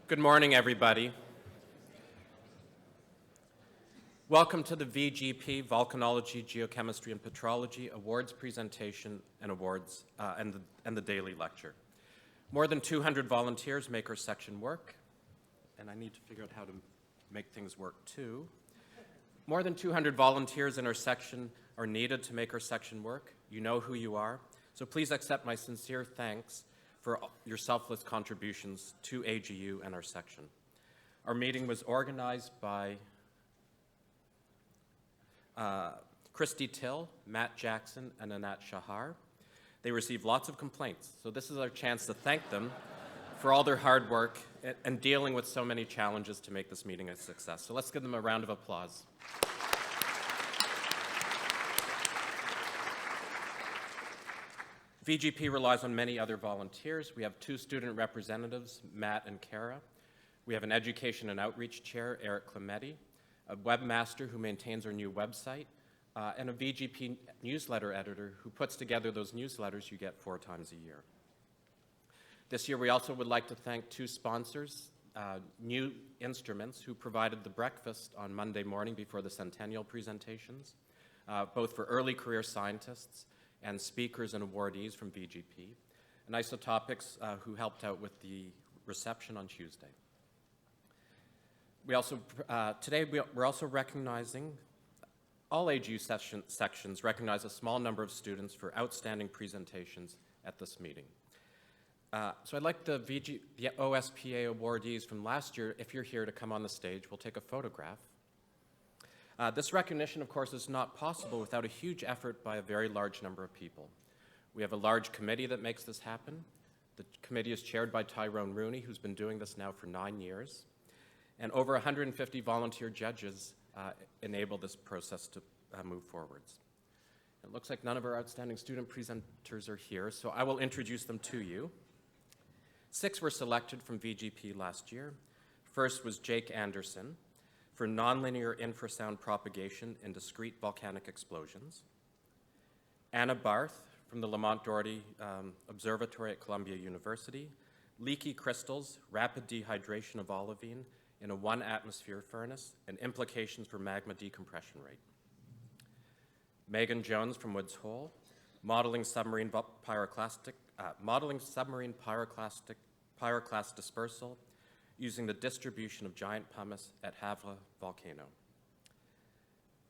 Good morning, everybody. Welcome to the VGP Volcanology, Geochemistry, and Petrology Awards presentation and awards and the Daly Lecture. More than 200 volunteers make our section work, and I need to figure out how to make things work too. More than 200 volunteers in our section are needed to make our section work. You know who you are, so please accept my sincere thanks for your selfless contributions to AGU and our section. Our meeting was organized by Christy Till, Matt Jackson, and Anat Shahar. They received lots of complaints, so this is our chance to thank them for all their hard work and dealing with so many challenges to make this meeting a success. So let's give them a round of applause. VGP relies on many other volunteers. We have 2 student representatives, Matt and Kara. We have an education and outreach chair, Eric Clemetti, a webmaster who maintains our new website, and a VGP newsletter editor who puts together those newsletters you get 4 times a year. This year we also would like to thank 2 sponsors, New Instruments, who provided the breakfast on Monday morning before the centennial presentations, both for early career scientists and speakers and awardees from VGP, and Isotopics, who helped out with the reception on Tuesday. We also, today we're also recognizing, all AGU sections recognize a small number of students for outstanding presentations at this meeting. So I'd like the OSPA awardees from last year, if you're here, to come on the stage. We'll take a photograph. This recognition, of course, is not possible without a huge effort by a very large number of people. We have a large committee that makes this happen. The committee is chaired by Tyrone Rooney, who's been doing this now for 9 years. And over 150 volunteer judges enable this process to move forwards. It looks like none of our outstanding student presenters are here, so I will introduce them to you. 6 were selected from VGP last year. First was Jake Anderson for nonlinear infrasound propagation in discrete volcanic explosions. Anna Barth from the Lamont Doherty Observatory at Columbia University, leaky crystals, rapid dehydration of olivine in a 1-atmosphere furnace, and implications for magma decompression rate. Megan Jones from Woods Hole, modeling submarine pyroclast dispersal using the distribution of giant pumice at Havre Volcano.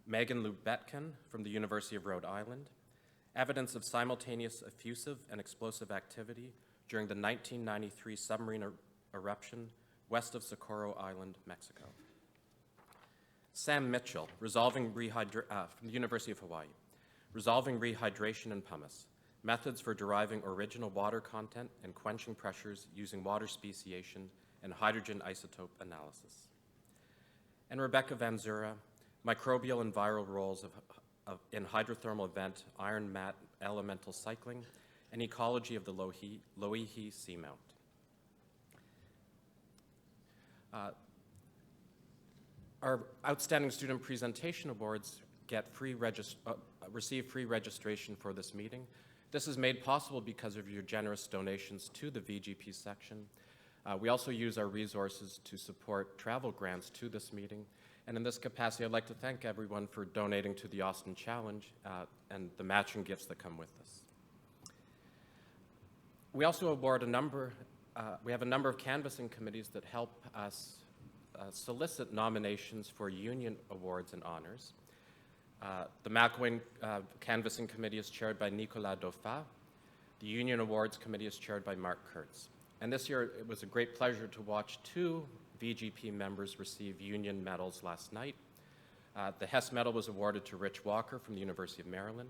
Megan Lubetkin from the University of Rhode Island, evidence of simultaneous effusive and explosive activity during the 1993 submarine eruption west of Socorro Island, Mexico. Sam Mitchell, from the University of Hawaii, resolving rehydration in pumice, methods for deriving original water content and quenching pressures using water speciation and hydrogen isotope analysis. And Rebecca Van Zura, microbial and viral roles in hydrothermal event, iron mat elemental cycling, and ecology of the Loihi seamount. Our outstanding student presentation awards receive free registration for this meeting. This is made possible because of your generous donations to the VGP section. We also use our resources to support travel grants to this meeting. And in this capacity, I'd like to thank everyone for donating to the Austin Challenge and the matching gifts that come with this. We also award we have a number of canvassing committees that help us solicit nominations for union awards and honors. The McElwain Canvassing Committee is chaired by Nicolas Dauphin. The Union Awards Committee is chaired by Mark Kurtz. And this year, it was a great pleasure to watch 2 VGP members receive union medals last night. The Hess Medal was awarded to Rich Walker from the University of Maryland,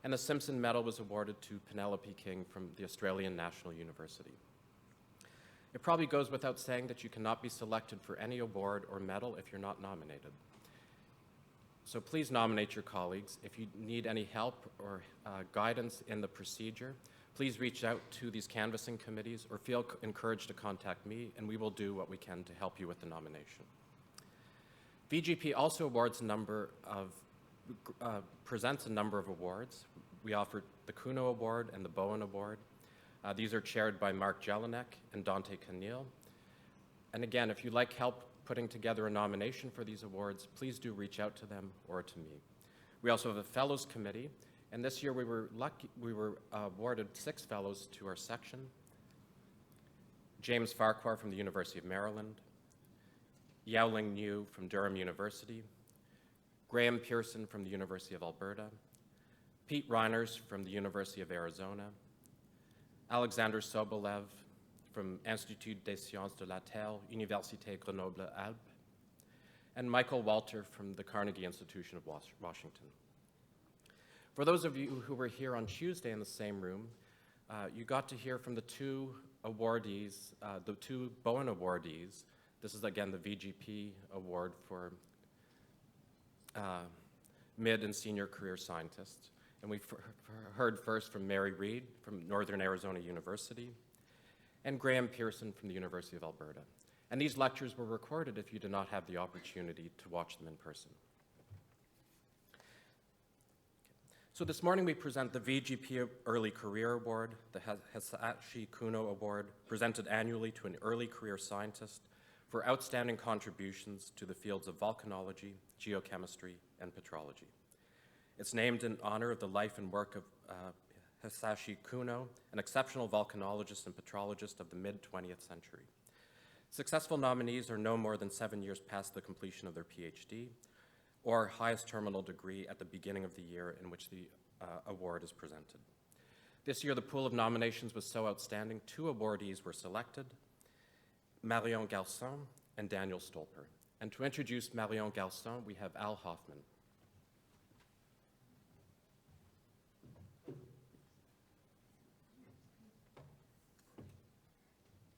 and the Simpson Medal was awarded to Penelope King from the Australian National University. It probably goes without saying that you cannot be selected for any award or medal if you're not nominated. So please nominate your colleagues. If you need any help or guidance in the procedure, please reach out to these canvassing committees or feel encouraged to contact me, and we will do what we can to help you with the nomination. VGP also presents a number of awards. We offer the Kuno Award and the Bowen Award. These are chaired by Mark Jelinek and Dante Canil. And again, if you'd like help putting together a nomination for these awards, please do reach out to them or to me. We also have a Fellows Committee, and this year we were awarded 6 fellows to our section. James Farquhar from the University of Maryland, Yaoling Niu from Durham University, Graham Pearson from the University of Alberta, Pete Reiners from the University of Arizona, Alexander Sobolev from Institut des Sciences de la Terre, Université Grenoble-Alpes, and Michael Walter from the Carnegie Institution of Washington. For those of you who were here on Tuesday in the same room, you got to hear from the 2 awardees, the 2 Bowen awardees. This is again the VGP award for mid and senior career scientists. And we heard first from Mary Reed from Northern Arizona University and Graham Pearson from the University of Alberta. And these lectures were recorded if you did not have the opportunity to watch them in person. So this morning we present the VGP Early Career Award, the Hisashi Kuno Award, presented annually to an early career scientist for outstanding contributions to the fields of volcanology, geochemistry, and petrology. It's named in honor of the life and work of Hisashi Kuno, an exceptional volcanologist and petrologist of the mid-20th century. Successful nominees are no more than 7 years past the completion of their PhD or highest terminal degree at the beginning of the year in which the award is presented. This year, the pool of nominations was so outstanding, 2 awardees were selected, Marion Garçon and Daniel Stolper. And to introduce Marion Garçon, we have Al Hoffman.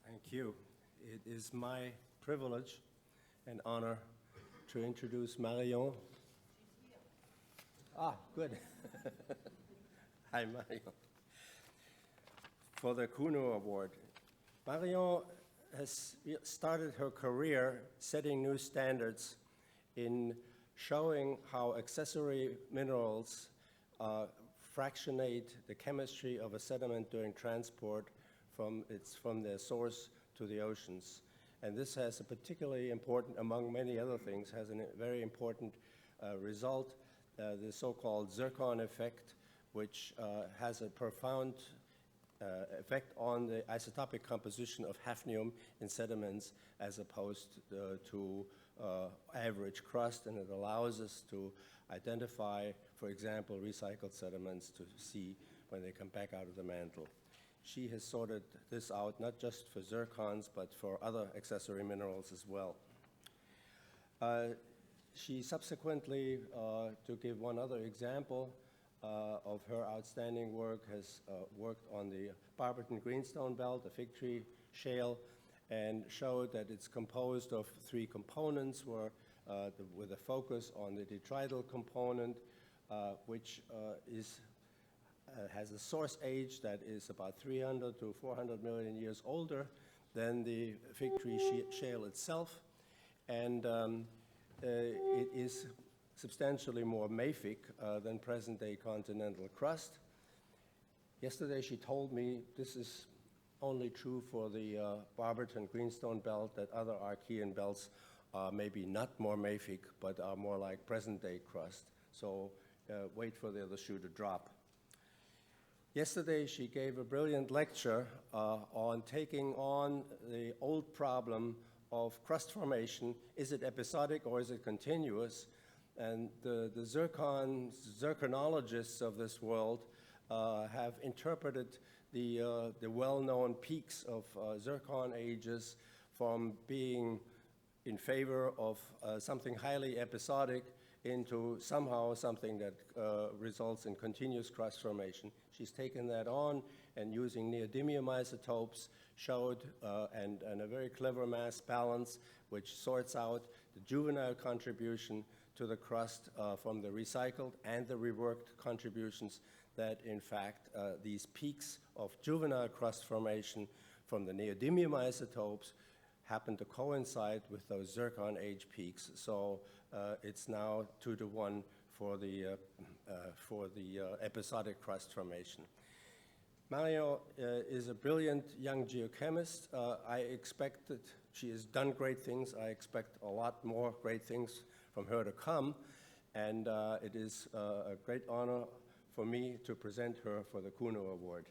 Thank you. It is my privilege and honor to introduce Marion. Ah, good. Hi, Marion. For the Kuno Award. Marion has started her career setting new standards in showing how accessory minerals fractionate the chemistry of a sediment during transport from their source to the oceans. And this has a particularly important, among many other things, has a very important result, the so-called Zircon Effect, which has a profound effect on the isotopic composition of hafnium in sediments as opposed to average crust, and it allows us to identify, for example, recycled sediments to see when they come back out of the mantle. She has sorted this out not just for zircons, but for other accessory minerals as well. She subsequently, to give one other example of her outstanding work, has worked on the Barberton Greenstone Belt, the Fig Tree Shale, and showed that it's composed of 3 components with a focus on the detrital component, which has a source age that is about 300 to 400 million years older than the Fig Tree Shale itself, and it is substantially more mafic than present-day continental crust. Yesterday she told me this is only true for the Barberton Greenstone Belt, that other Archean belts are maybe not more mafic, but are more like present-day crust. So wait for the other shoe to drop. Yesterday she gave a brilliant lecture on taking on the old problem of crust formation. Is it episodic or is it continuous? And the zirconologists of this world have interpreted the well-known peaks of zircon ages from being in favor of something highly episodic into somehow something that results in continuous crust formation. She's taken that on and using neodymium isotopes showed and a very clever mass balance which sorts out the juvenile contribution to the crust from the recycled and the reworked contributions, that in fact these peaks of juvenile crust formation from the neodymium isotopes happen to coincide with those zircon age peaks. So it's now 2 to 1 for the episodic crust formation. Marion is a brilliant young geochemist. I expect that she has done great things. I expect a lot more great things from her to come. And it is a great honor for me to present her for the Kuno Award.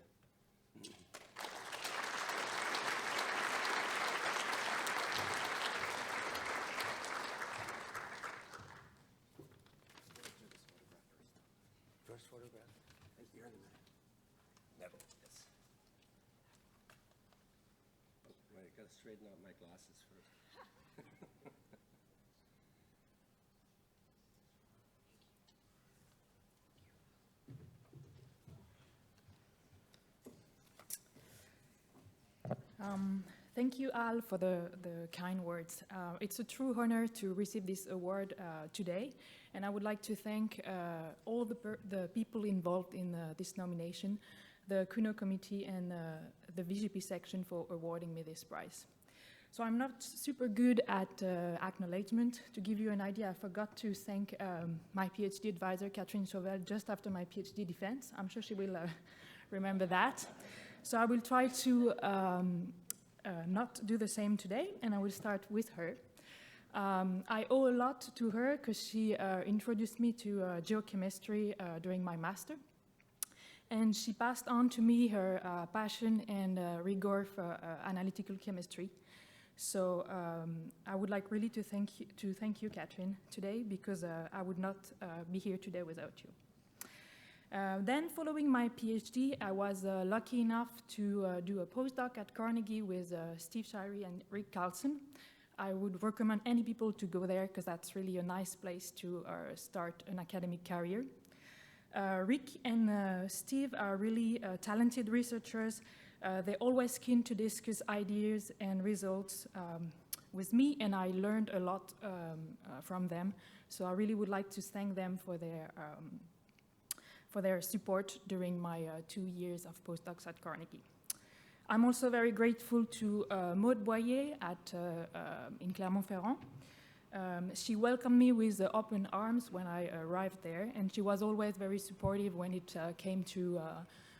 First photograph. Here in a minute. Never. Yes. Oh, right, I gotta straighten out my glasses first. Thank you, Al, for the kind words. It's a true honor to receive this award today, and I would like to thank all the people involved in this nomination, the Kuno Committee and the VGP section for awarding me this prize. So I'm not super good at acknowledgement. To give you an idea, I forgot to thank my PhD advisor, Catherine Chauvel, just after my PhD defense. I'm sure she will remember that. So I will try to not do the same today, and I will start with her. I owe a lot to her because she introduced me to geochemistry during my master, and she passed on to me her passion and rigor for analytical chemistry. So I would like really to thank you, Catherine, today, because I would not be here today without you. Then, following my PhD, I was lucky enough to do a postdoc at Carnegie with Steve Shirey and Rick Carlson. I would recommend any people to go there because that's really a nice place to start an academic career. Rick and Steve are really talented researchers. They're always keen to discuss ideas and results with me, and I learned a lot from them. So I really would like to thank them for their support during my 2 years of postdocs at Carnegie. I'm also very grateful to Maud Boyer in Clermont-Ferrand. She welcomed me with open arms when I arrived there, and she was always very supportive when it came to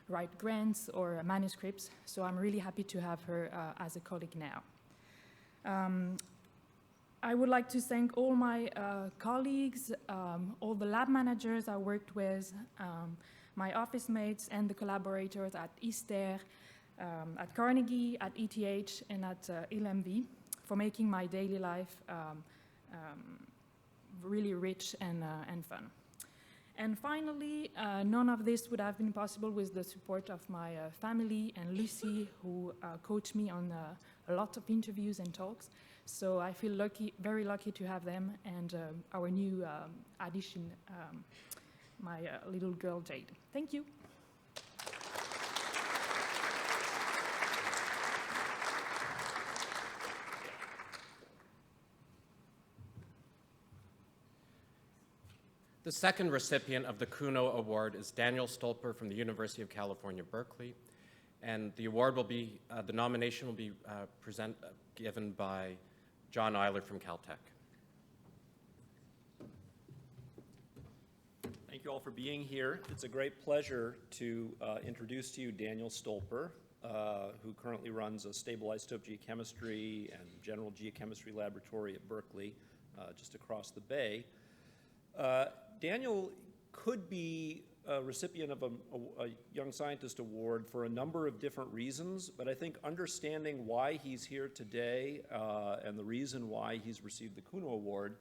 write grants or manuscripts, so I'm really happy to have her as a colleague now. I would like to thank all my colleagues, all the lab managers I worked with, my office mates and the collaborators at ISTER, at Carnegie, at ETH, and at LMV for making my daily life really rich and fun. And finally, none of this would have been possible with the support of my family and Lucy, who coached me on a lot of interviews and talks. So I feel lucky, very lucky to have them and our new addition, my little girl Jade. Thank you. The second recipient of the Kuno Award is Daniel Stolper from the University of California, Berkeley. And the award will be, the nomination will be given by John Eiler from Caltech. Thank you all for being here. It's a great pleasure to introduce to you Daniel Stolper, who currently runs a stable isotope geochemistry and general geochemistry laboratory at Berkeley, just across the bay. Daniel could be a recipient of a Young Scientist Award for a number of different reasons, but I think understanding why he's here today and the reason why he's received the Kuno Award,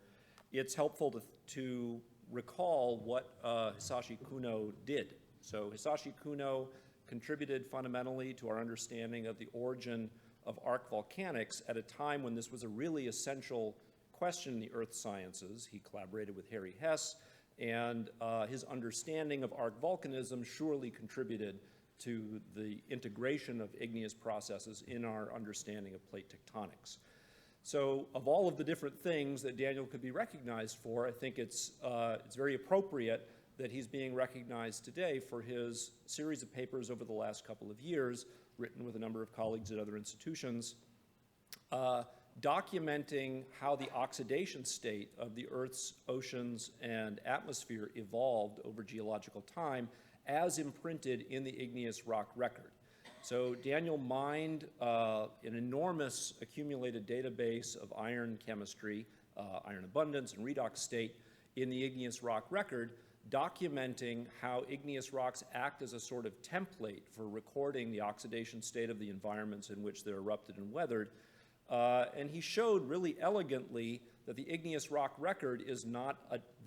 it's helpful to recall what Hisashi Kuno did. So Hisashi Kuno contributed fundamentally to our understanding of the origin of arc volcanics at a time when this was a really essential question in the earth sciences. He collaborated with Harry Hess, and his understanding of arc volcanism surely contributed to the integration of igneous processes in our understanding of plate tectonics. So of all of the different things that Daniel could be recognized for, I think it's very appropriate that he's being recognized today for his series of papers over the last couple of years, written with a number of colleagues at other institutions, documenting how the oxidation state of the Earth's oceans and atmosphere evolved over geological time as imprinted in the igneous rock record. So Daniel mined an enormous accumulated database of iron chemistry, iron abundance and redox state in the igneous rock record, documenting how igneous rocks act as a sort of template for recording the oxidation state of the environments in which they're erupted and weathered. And he showed really elegantly that the igneous rock record is not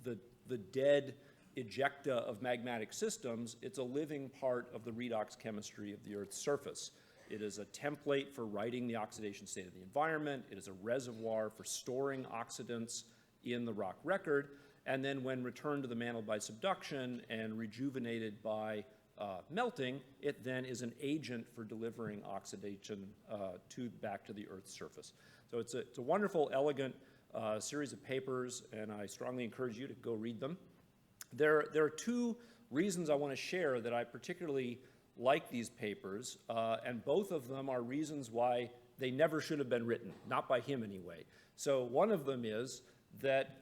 the dead ejecta of magmatic systems. It's a living part of the redox chemistry of the Earth's surface. It is a template for writing the oxidation state of the environment. It is a reservoir for storing oxidants in the rock record. And then when returned to the mantle by subduction and rejuvenated by melting, it then is an agent for delivering oxidation back to the Earth's surface. So it's a wonderful, elegant series of papers, and I strongly encourage you to go read them. There are two reasons I want to share that I particularly like these papers, and both of them are reasons why they never should have been written, not by him anyway. So one of them is that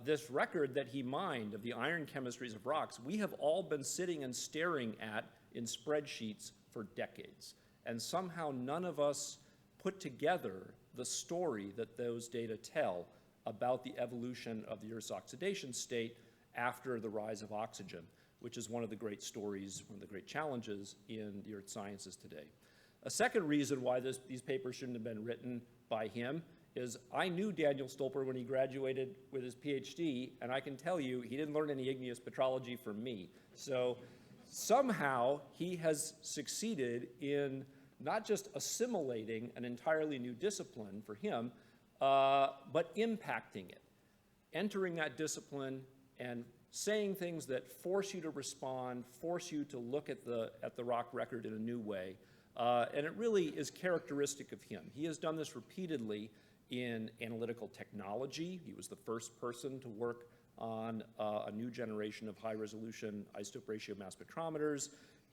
this record that he mined of the iron chemistries of rocks, we have all been sitting and staring at in spreadsheets for decades. And somehow none of us put together the story that those data tell about the evolution of the Earth's oxidation state after the rise of oxygen, which is one of the great stories, one of the great challenges in the earth sciences today. A second reason why these papers shouldn't have been written by him is I knew Daniel Stolper when he graduated with his PhD, and I can tell you he didn't learn any igneous petrology from me. So somehow he has succeeded in not just assimilating an entirely new discipline for him, but impacting it, entering that discipline and saying things that force you to respond, force you to look at the rock record in a new way. And it really is characteristic of him. He has done this repeatedly in analytical technology. He was the first person to work on a new generation of high-resolution isotope ratio mass spectrometers.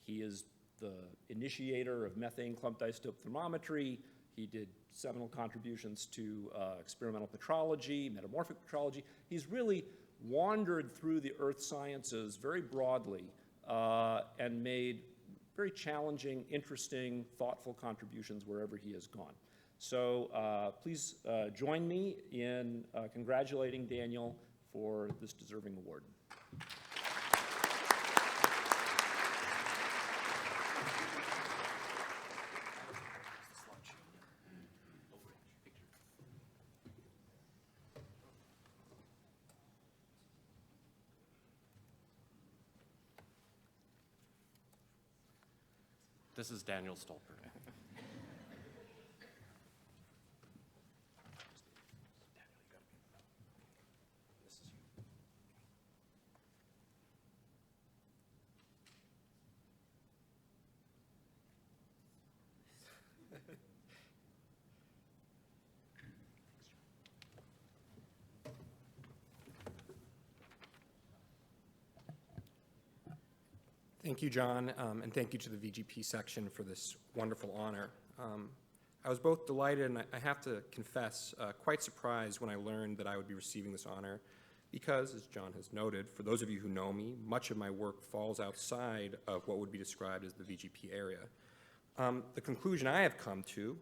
He is the initiator of methane clumped isotope thermometry. He did seminal contributions to experimental petrology, metamorphic petrology. He's really wandered through the earth sciences very broadly and made very challenging, interesting, thoughtful contributions wherever he has gone. So please join me in congratulating Daniel for this deserving award. This is Daniel Stolper. Thank you, John, and thank you to the VGP section for this wonderful honor. I was both delighted and I have to confess, quite surprised when I learned that I would be receiving this honor because, as John has noted, for those of you who know me, much of my work falls outside of what would be described as the VGP area. The conclusion I have come to,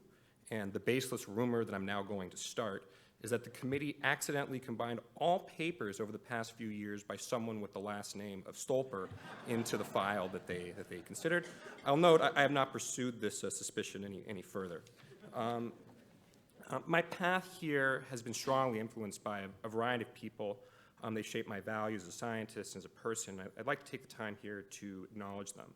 and the baseless rumor that I'm now going to start, is that the committee accidentally combined all papers over the past few years by someone with the last name of Stolper into the file that they considered. I'll note I have not pursued this suspicion any further. My path here has been strongly influenced by a variety of people. They shape my values as a scientist and as a person. I'd like to take the time here to acknowledge them.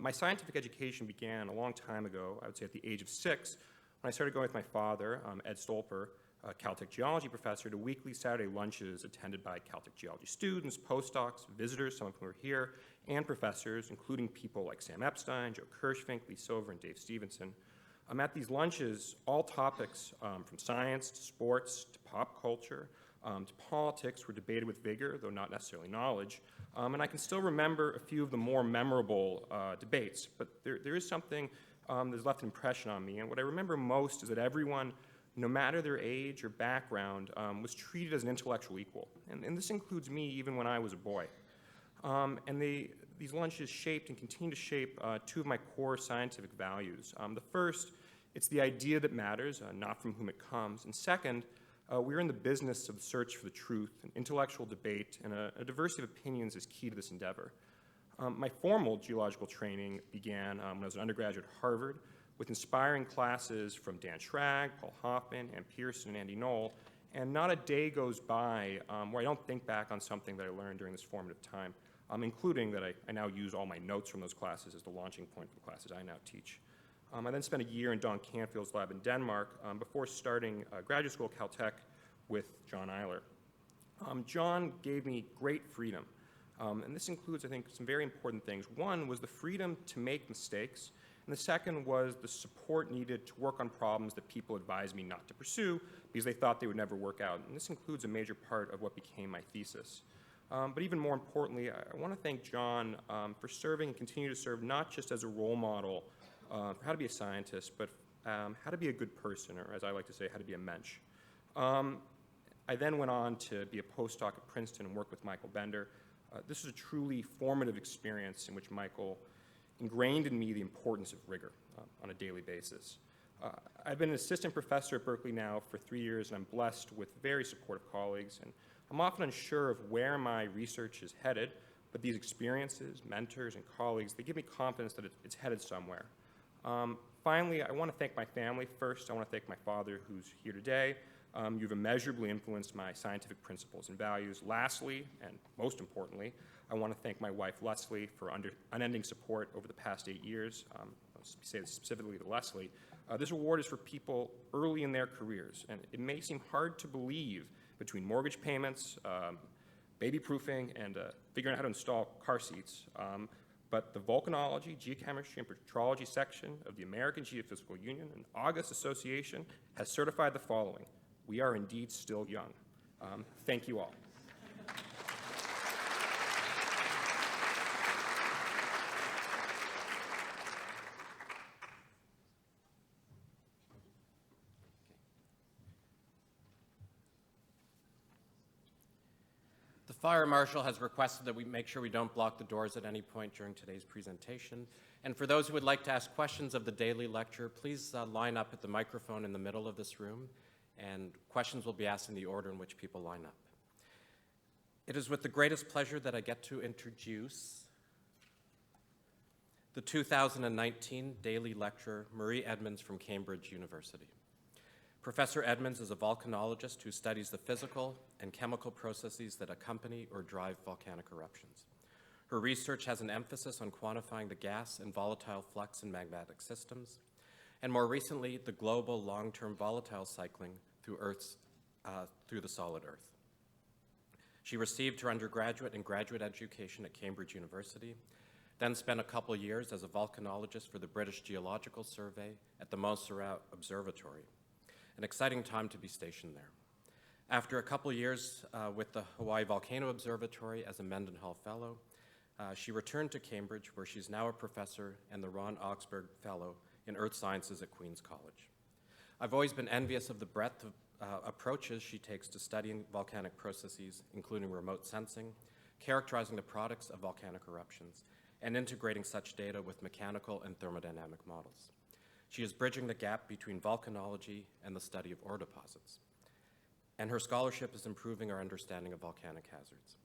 My scientific education began a long time ago, I would say at the age of 6, when I started going with my father, Ed Stolper, a Caltech geology professor, to weekly Saturday lunches attended by Caltech geology students, postdocs, visitors, some of whom are here, and professors, including people like Sam Epstein, Joe Kirschfink, Lee Silver, and Dave Stevenson. At these lunches, all topics from science to sports to pop culture to politics were debated with vigor, though not necessarily knowledge. And I can still remember a few of the more memorable debates, but there is something that's left an impression on me. And what I remember most is that everyone, no matter their age or background, was treated as an intellectual equal. And this includes me even when I was a boy. And these lunches shaped and continue to shape two of my core scientific values. The first, it's the idea that matters, not from whom it comes. And second, we're in the business of the search for the truth, and intellectual debate, and a diversity of opinions is key to this endeavor. My formal geological training began when I was an undergraduate at Harvard with inspiring classes from Dan Schrag, Paul Hoffman, Ann Pearson, and Andy Knoll, and not a day goes by where I don't think back on something that I learned during this formative time, including that I now use all my notes from those classes as the launching point for the classes I now teach. I then spent a year in Don Canfield's lab in Denmark before starting graduate school at Caltech with John Eiler. John gave me great freedom, and this includes, I think, some very important things. One was the freedom to make mistakes, and the second was the support needed to work on problems that people advised me not to pursue because they thought they would never work out. And this includes a major part of what became my thesis. But even more importantly, I want to thank John for serving and continue to serve not just as a role model for how to be a scientist, but how to be a good person, or as I like to say, how to be a mensch. I then went on to be a postdoc at Princeton and work with Michael Bender. This was a truly formative experience in which Michael ingrained in me the importance of rigor on a daily basis. I've been an assistant professor at Berkeley now for 3 years, and I'm blessed with very supportive colleagues, and I'm often unsure of where my research is headed, but these experiences, mentors, and colleagues, they give me confidence that it's headed somewhere. Finally, I want to thank my family. First, I want to thank my father, who's here today. You've immeasurably influenced my scientific principles and values. Lastly, and most importantly, I want to thank my wife, Leslie, for unending support over the past 8 years. I'll say this specifically to Leslie. This award is for people early in their careers, and it may seem hard to believe between mortgage payments, baby-proofing, and figuring out how to install car seats. But the Volcanology, Geochemistry, and Petrology section of the American Geophysical Union and August Association has certified the following: we are indeed still young. Thank you all. The Fire Marshal has requested that we make sure we don't block the doors at any point during today's presentation. And for those who would like to ask questions of the Daly Lecture, please line up at the microphone in the middle of this room, and questions will be asked in the order in which people line up. It is with the greatest pleasure that I get to introduce the 2019 Daly Lecturer, Marie Edmonds from Cambridge University. Professor Edmonds is a volcanologist who studies the physical and chemical processes that accompany or drive volcanic eruptions. Her research has an emphasis on quantifying the gas and volatile flux in magmatic systems, and more recently, the global long-term volatile cycling through the solid Earth. She received her undergraduate and graduate education at Cambridge University, then spent a couple years as a volcanologist for the British Geological Survey at the Montserrat Observatory. An exciting time to be stationed there. After a couple years with the Hawaii Volcano Observatory as a Mendenhall Fellow, she returned to Cambridge, where she's now a professor and the Ron Augsburg Fellow in Earth Sciences at Queen's College. I've always been envious of the breadth of approaches she takes to studying volcanic processes, including remote sensing, characterizing the products of volcanic eruptions, and integrating such data with mechanical and thermodynamic models. She is bridging the gap between volcanology and the study of ore deposits. And her scholarship is improving our understanding of volcanic hazards.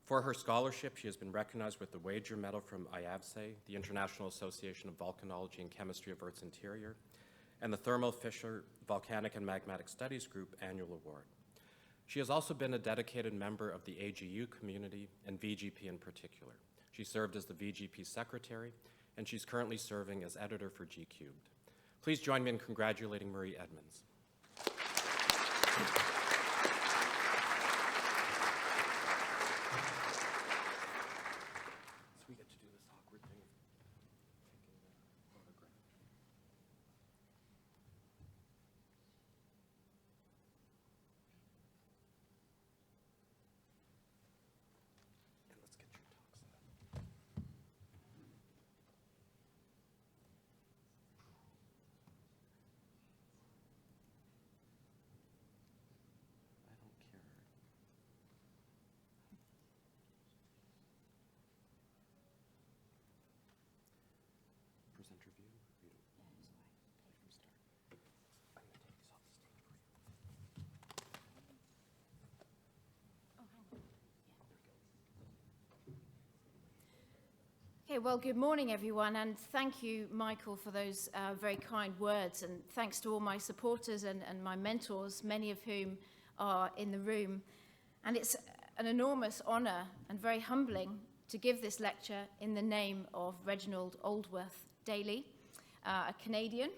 For her scholarship, she has been recognized with the Wager Medal from IAVSE, the International Association of Volcanology and Chemistry of Earth's Interior, and the Thermo Fisher Volcanic and Magmatic Studies Group Annual Award. She has also been a dedicated member of the AGU community and VGP in particular. She served as the VGP secretary, and she's currently serving as editor for G-Cubed. Please join me in congratulating Marie Edmonds. So we get to do this awkward thing of taking the photograph. And let's get your talk set up. Okay, well, good morning, everyone, and thank you, Michael, for those very kind words, and thanks to all my supporters and my mentors, many of whom are in the room. And it's an enormous honor and very humbling to give this lecture in the name of Reginald Daly, a Canadian,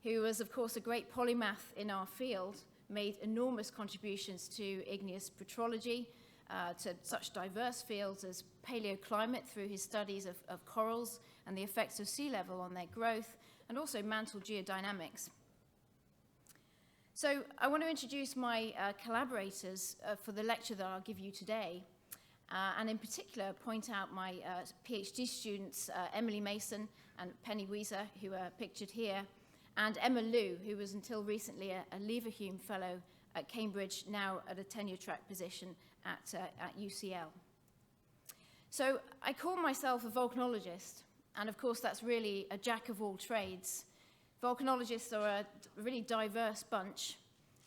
who was, of course, a great polymath in our field, made enormous contributions to igneous petrology, to such diverse fields as paleoclimate through his studies of corals and the effects of sea level on their growth, and also mantle geodynamics. So I want to introduce my collaborators for the lecture that I'll give you today, and in particular point out my PhD students, Emily Mason and Penny Weiser, who are pictured here, and Emma Liu, who was until recently a Leverhulme Fellow at Cambridge, now at a tenure-track position at UCL. So I call myself a volcanologist, and of course that's really a jack of all trades. Volcanologists are a really diverse bunch,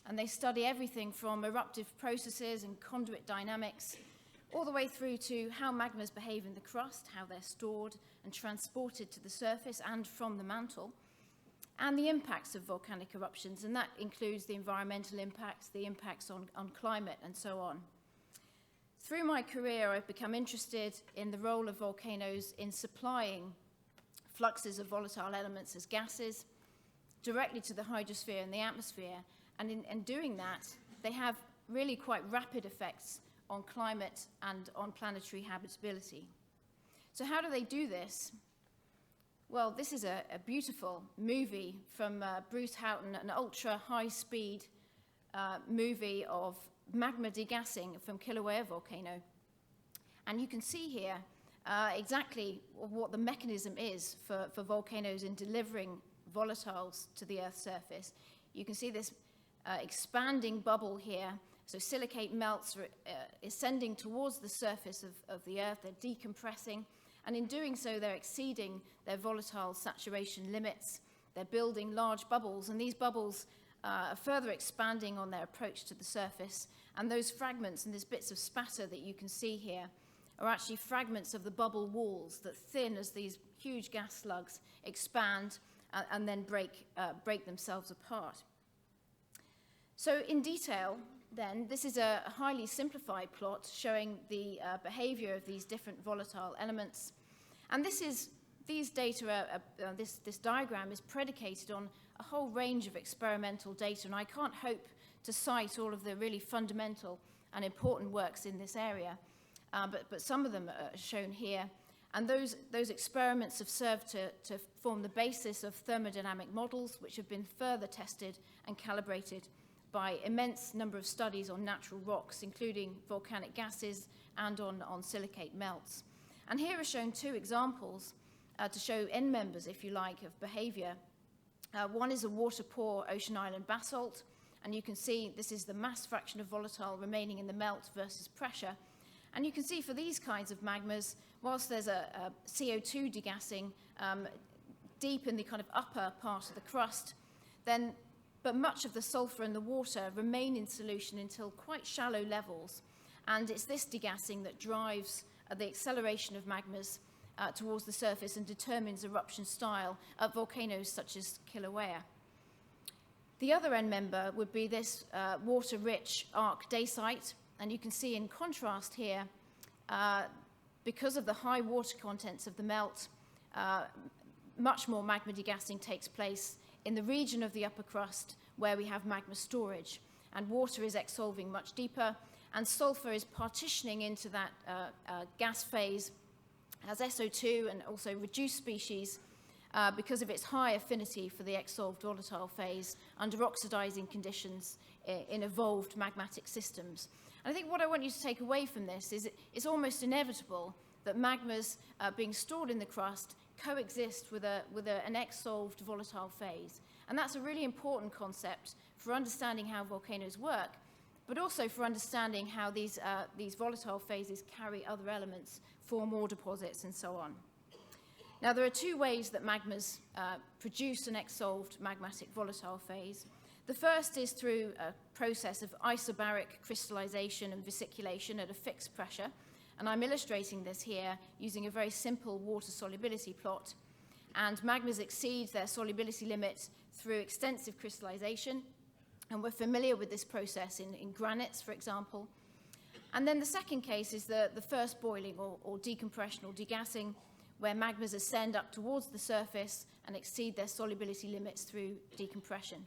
and they study everything from eruptive processes and conduit dynamics, all the way through to how magmas behave in the crust, how they're stored and transported to the surface and from the mantle, and the impacts of volcanic eruptions, and that includes the environmental impacts, the impacts on climate, and so on. Through my career, I've become interested in the role of volcanoes in supplying fluxes of volatile elements as gases directly to the hydrosphere and the atmosphere, and in doing that, they have really quite rapid effects on climate and on planetary habitability. So how do they do this? Well, this is a beautiful movie from Bruce Houghton, an ultra-high-speed movie of magma degassing from Kilauea Volcano. And you can see here exactly what the mechanism is for volcanoes in delivering volatiles to the Earth's surface. You can see this expanding bubble here. So silicate melts ascending towards the surface of the Earth. They're decompressing. And in doing so, they're exceeding their volatile saturation limits. They're building large bubbles, and these bubbles are further expanding on their approach to the surface. And those fragments and these bits of spatter that you can see here are actually fragments of the bubble walls that thin as these huge gas slugs expand and then break themselves apart. So in detail, then, this is a highly simplified plot showing the behavior of these different volatile elements. And these data, this diagram is predicated on a whole range of experimental data, and I can't hope to cite all of the really fundamental and important works in this area, but some of them are shown here. And those experiments have served to form the basis of thermodynamic models, which have been further tested and calibrated by immense number of studies on natural rocks, including volcanic gases and on silicate melts. And here are shown two examples to show end members, if you like, of behavior. One is a water-poor ocean island basalt, and you can see this is the mass fraction of volatile remaining in the melt versus pressure. And you can see for these kinds of magmas, whilst there's a CO2 degassing deep in the kind of upper part of the crust, but much of the sulfur and the water remain in solution until quite shallow levels. And it's this degassing that drives the acceleration of magmas towards the surface and determines eruption style at volcanoes such as Kilauea. The other end member would be this water-rich arc dacite. And you can see in contrast here, because of the high water contents of the melt, much more magma degassing takes place in the region of the upper crust where we have magma storage. And water is exsolving much deeper, and sulfur is partitioning into that gas phase as SO2 and also reduced species because of its high affinity for the exsolved volatile phase under oxidizing conditions in evolved magmatic systems. And I think what I want you to take away from this is it's almost inevitable that magmas being stored in the crust coexist with an exsolved volatile phase. And that's a really important concept for understanding how volcanoes work, but also for understanding how these volatile phases carry other elements, form ore deposits, and so on. Now, there are two ways that magmas produce an exsolved magmatic volatile phase. The first is through a process of isobaric crystallization and vesiculation at a fixed pressure. And I'm illustrating this here using a very simple water solubility plot. And magmas exceed their solubility limit through extensive crystallization. And we're familiar with this process in granites, for example. And then the second case is the first boiling or decompression or degassing, where magmas ascend up towards the surface and exceed their solubility limits through decompression.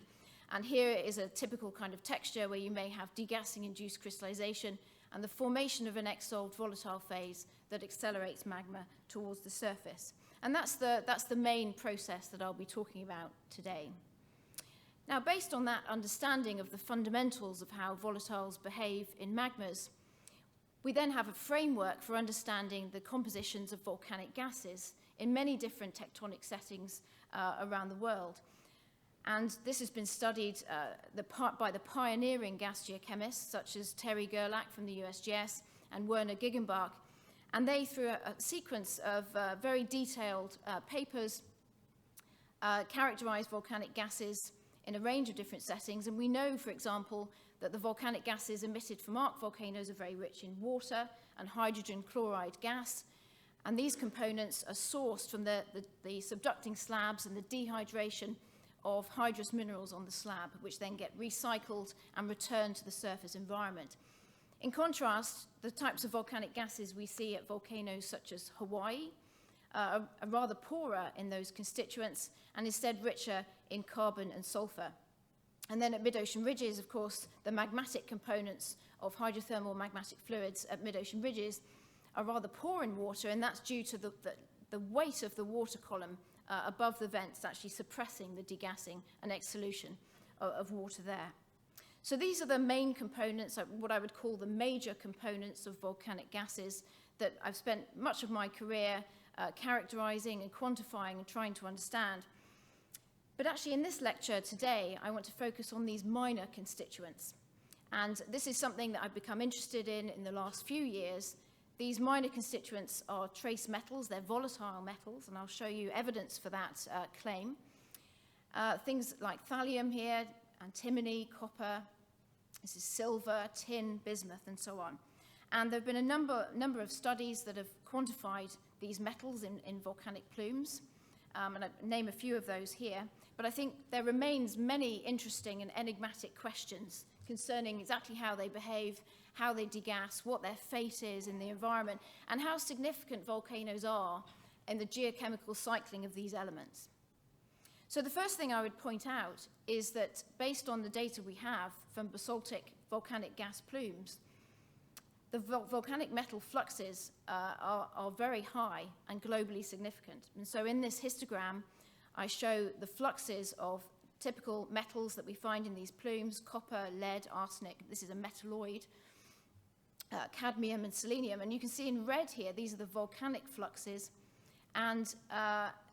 And here is a typical kind of texture where you may have degassing-induced crystallization and the formation of an exsolved volatile phase that accelerates magma towards the surface. And that's the main process that I'll be talking about today. Now, based on that understanding of the fundamentals of how volatiles behave in magmas, we then have a framework for understanding the compositions of volcanic gases in many different tectonic settings around the world. And this has been studied by the pioneering gas geochemists, such as Terry Gerlach from the USGS and Werner Giggenbach. And they, through a sequence of very detailed papers, characterized volcanic gases in a range of different settings. And we know, for example, that the volcanic gases emitted from arc volcanoes are very rich in water and hydrogen chloride gas. And these components are sourced from the subducting slabs and the dehydration of hydrous minerals on the slab, which then get recycled and returned to the surface environment. In contrast, the types of volcanic gases we see at volcanoes such as Hawaii are rather poorer in those constituents and instead richer in carbon and sulfur. And then at mid-ocean ridges, of course, the magmatic components of hydrothermal magmatic fluids at mid-ocean ridges are rather poor in water, and that's due to the weight of the water column above the vents actually suppressing the degassing and exsolution of water there. So these are the main components, what I would call the major components of volcanic gases that I've spent much of my career characterizing and quantifying and trying to understand. But actually in this lecture today, I want to focus on these minor constituents. And this is something that I've become interested in the last few years. These minor constituents are trace metals, they're volatile metals, and I'll show you evidence for that claim. Things like thallium here, antimony, copper, this is silver, tin, bismuth, and so on. And there have been a number of studies that have quantified these metals in volcanic plumes, and I name a few of those here. But I think there remains many interesting and enigmatic questions concerning exactly how they behave, how they degas, what their fate is in the environment, and how significant volcanoes are in the geochemical cycling of these elements. So the first thing I would point out is that based on the data we have from basaltic volcanic gas plumes, the volcanic metal fluxes are very high and globally significant. And so in this histogram, I show the fluxes of typical metals that we find in these plumes: copper, lead, arsenic. This is a metalloid. Cadmium and selenium. And you can see in red here, these are the volcanic fluxes. And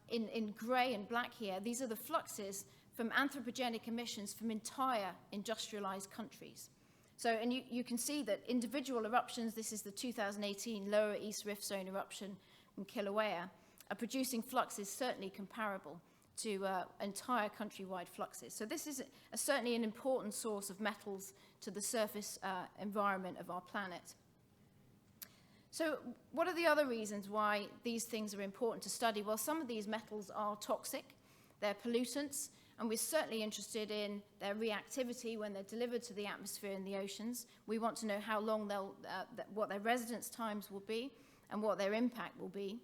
in gray and black here, these are the fluxes from anthropogenic emissions from entire industrialized countries. So, and you can see that individual eruptions, this is the 2018 Lower East Rift Zone eruption from Kilauea, are producing fluxes certainly comparable to entire countrywide fluxes. So this is certainly an important source of metals to the surface environment of our planet. So what are the other reasons why these things are important to study? Well, some of these metals are toxic, they're pollutants, and we're certainly interested in their reactivity when they're delivered to the atmosphere and the oceans. We want to know how long what their residence times will be and what their impact will be.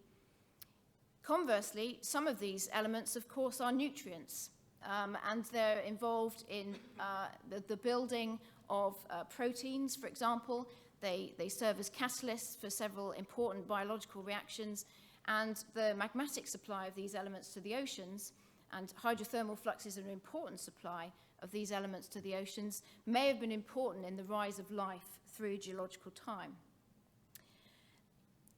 Conversely, some of these elements, of course, are nutrients, and they're involved in the building of proteins, for example. They serve as catalysts for several important biological reactions, and the magmatic supply of these elements to the oceans, and hydrothermal fluxes are an important supply of these elements to the oceans, may have been important in the rise of life through geological time.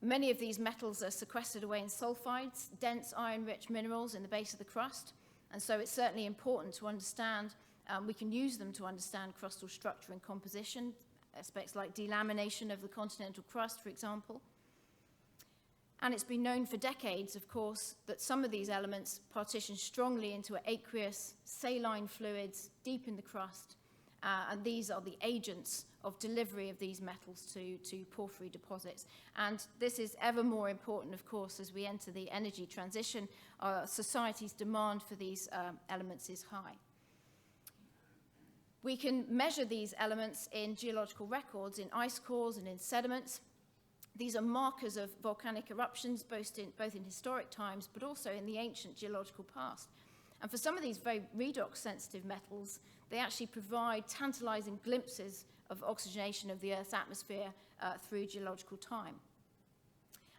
Many of these metals are sequestered away in sulfides, dense iron-rich minerals in the base of the crust, and so it's certainly important to understand, we can use them to understand crustal structure and composition, aspects like delamination of the continental crust, for example. And it's been known for decades, of course, that some of these elements partition strongly into aqueous, saline fluids deep in the crust, and these are the agents of delivery of these metals to porphyry deposits. And this is ever more important, of course, as we enter the energy transition. Society's demand for these elements is high. We can measure these elements in geological records, in ice cores and in sediments. These are markers of volcanic eruptions, both in historic times, but also in the ancient geological past. And for some of these very redox-sensitive metals, they actually provide tantalizing glimpses of oxygenation of the Earth's atmosphere through geological time.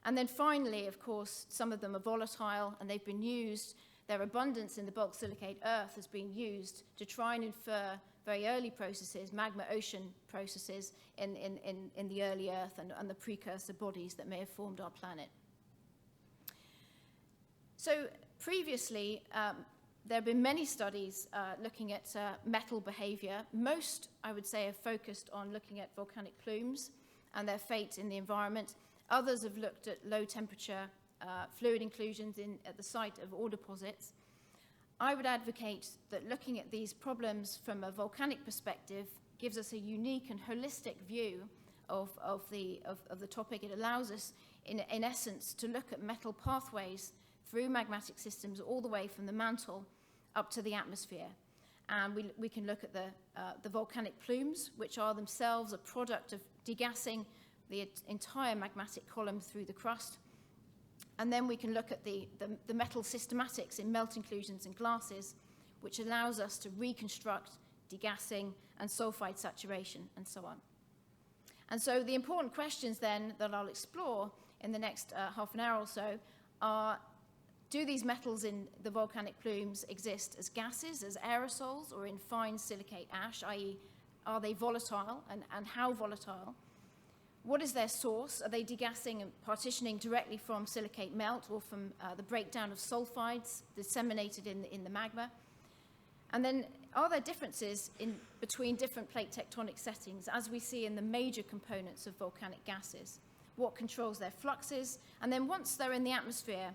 And then finally, of course, some of them are volatile, and they've been used, their abundance in the bulk silicate Earth has been used to try and infer very early processes, magma ocean processes in the early Earth and the precursor bodies that may have formed our planet. So previously, there have been many studies looking at metal behavior. Most, I would say, have focused on looking at volcanic plumes and their fate in the environment. Others have looked at low temperature fluid inclusions at the site of ore deposits. I would advocate that looking at these problems from a volcanic perspective gives us a unique and holistic view of the topic. It allows us, in essence, to look at metal pathways through magmatic systems all the way from the mantle up to the atmosphere. And we can look at the volcanic plumes, which are themselves a product of degassing the entire magmatic column through the crust. And then we can look at the metal systematics in melt inclusions and glasses, which allows us to reconstruct degassing and sulfide saturation and so on. And so the important questions then that I'll explore in the next half an hour or so are, do these metals in the volcanic plumes exist as gases, as aerosols, or in fine silicate ash, i.e. are they volatile, and how volatile? What is their source? Are they degassing and partitioning directly from silicate melt or from the breakdown of sulfides disseminated in the magma? And then are there differences between different plate tectonic settings, as we see in the major components of volcanic gases? What controls their fluxes? And then once they're in the atmosphere,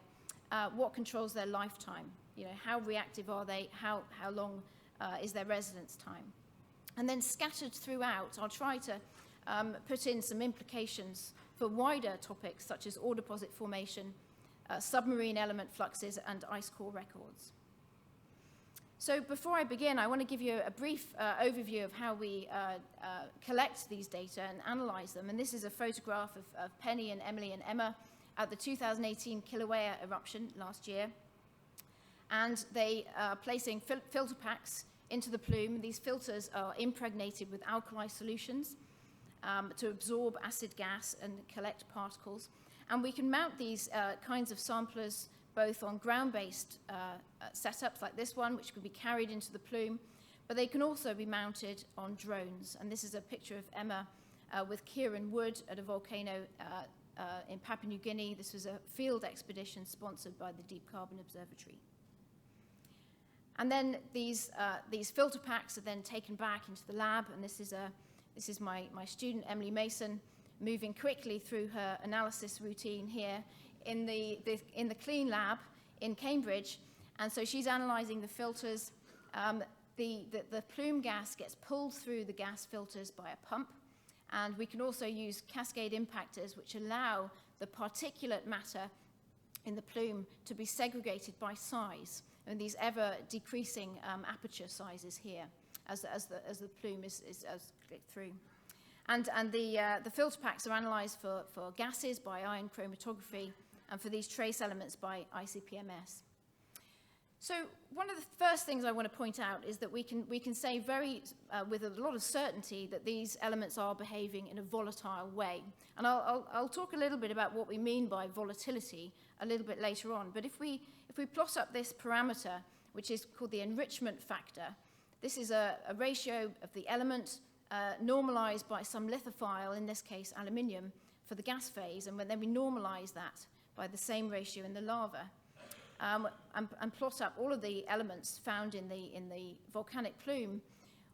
what controls their lifetime? You know, how reactive are they? How long is their residence time? And then scattered throughout, I'll try to put in some implications for wider topics such as ore deposit formation, submarine element fluxes, and ice core records. So before I begin, I want to give you a brief overview of how we collect these data and analyze them. And this is a photograph of Penny and Emily and Emma at the 2018 Kilauea eruption last year. And they are placing filter packs into the plume. These filters are impregnated with alkali solutions to absorb acid gas and collect particles. And we can mount these kinds of samplers both on ground-based setups like this one, which could be carried into the plume, but they can also be mounted on drones. And this is a picture of Emma with Kieran Wood at a volcano in Papua New Guinea. This was a field expedition sponsored by the Deep Carbon Observatory. And then these filter packs are then taken back into the lab, and this is my student, Emily Mason, moving quickly through her analysis routine here in the clean lab in Cambridge. And so she's analyzing the filters. The plume gas gets pulled through the gas filters by a pump. And we can also use cascade impactors, which allow the particulate matter in the plume to be segregated by size, and these ever decreasing aperture sizes here as the plume is clicked through. And the filter packs are analyzed for gases by ion chromatography, and for these trace elements by ICP-MS. So one of the first things I want to point out is that we can say with a lot of certainty that these elements are behaving in a volatile way. And I'll talk a little bit about what we mean by volatility a little bit later on. But if we plot up this parameter, which is called the enrichment factor, this is a ratio of the element normalized by some lithophile, in this case aluminium, for the gas phase, and then we normalize that by the same ratio in the lava. And plot up all of the elements found in the volcanic plume,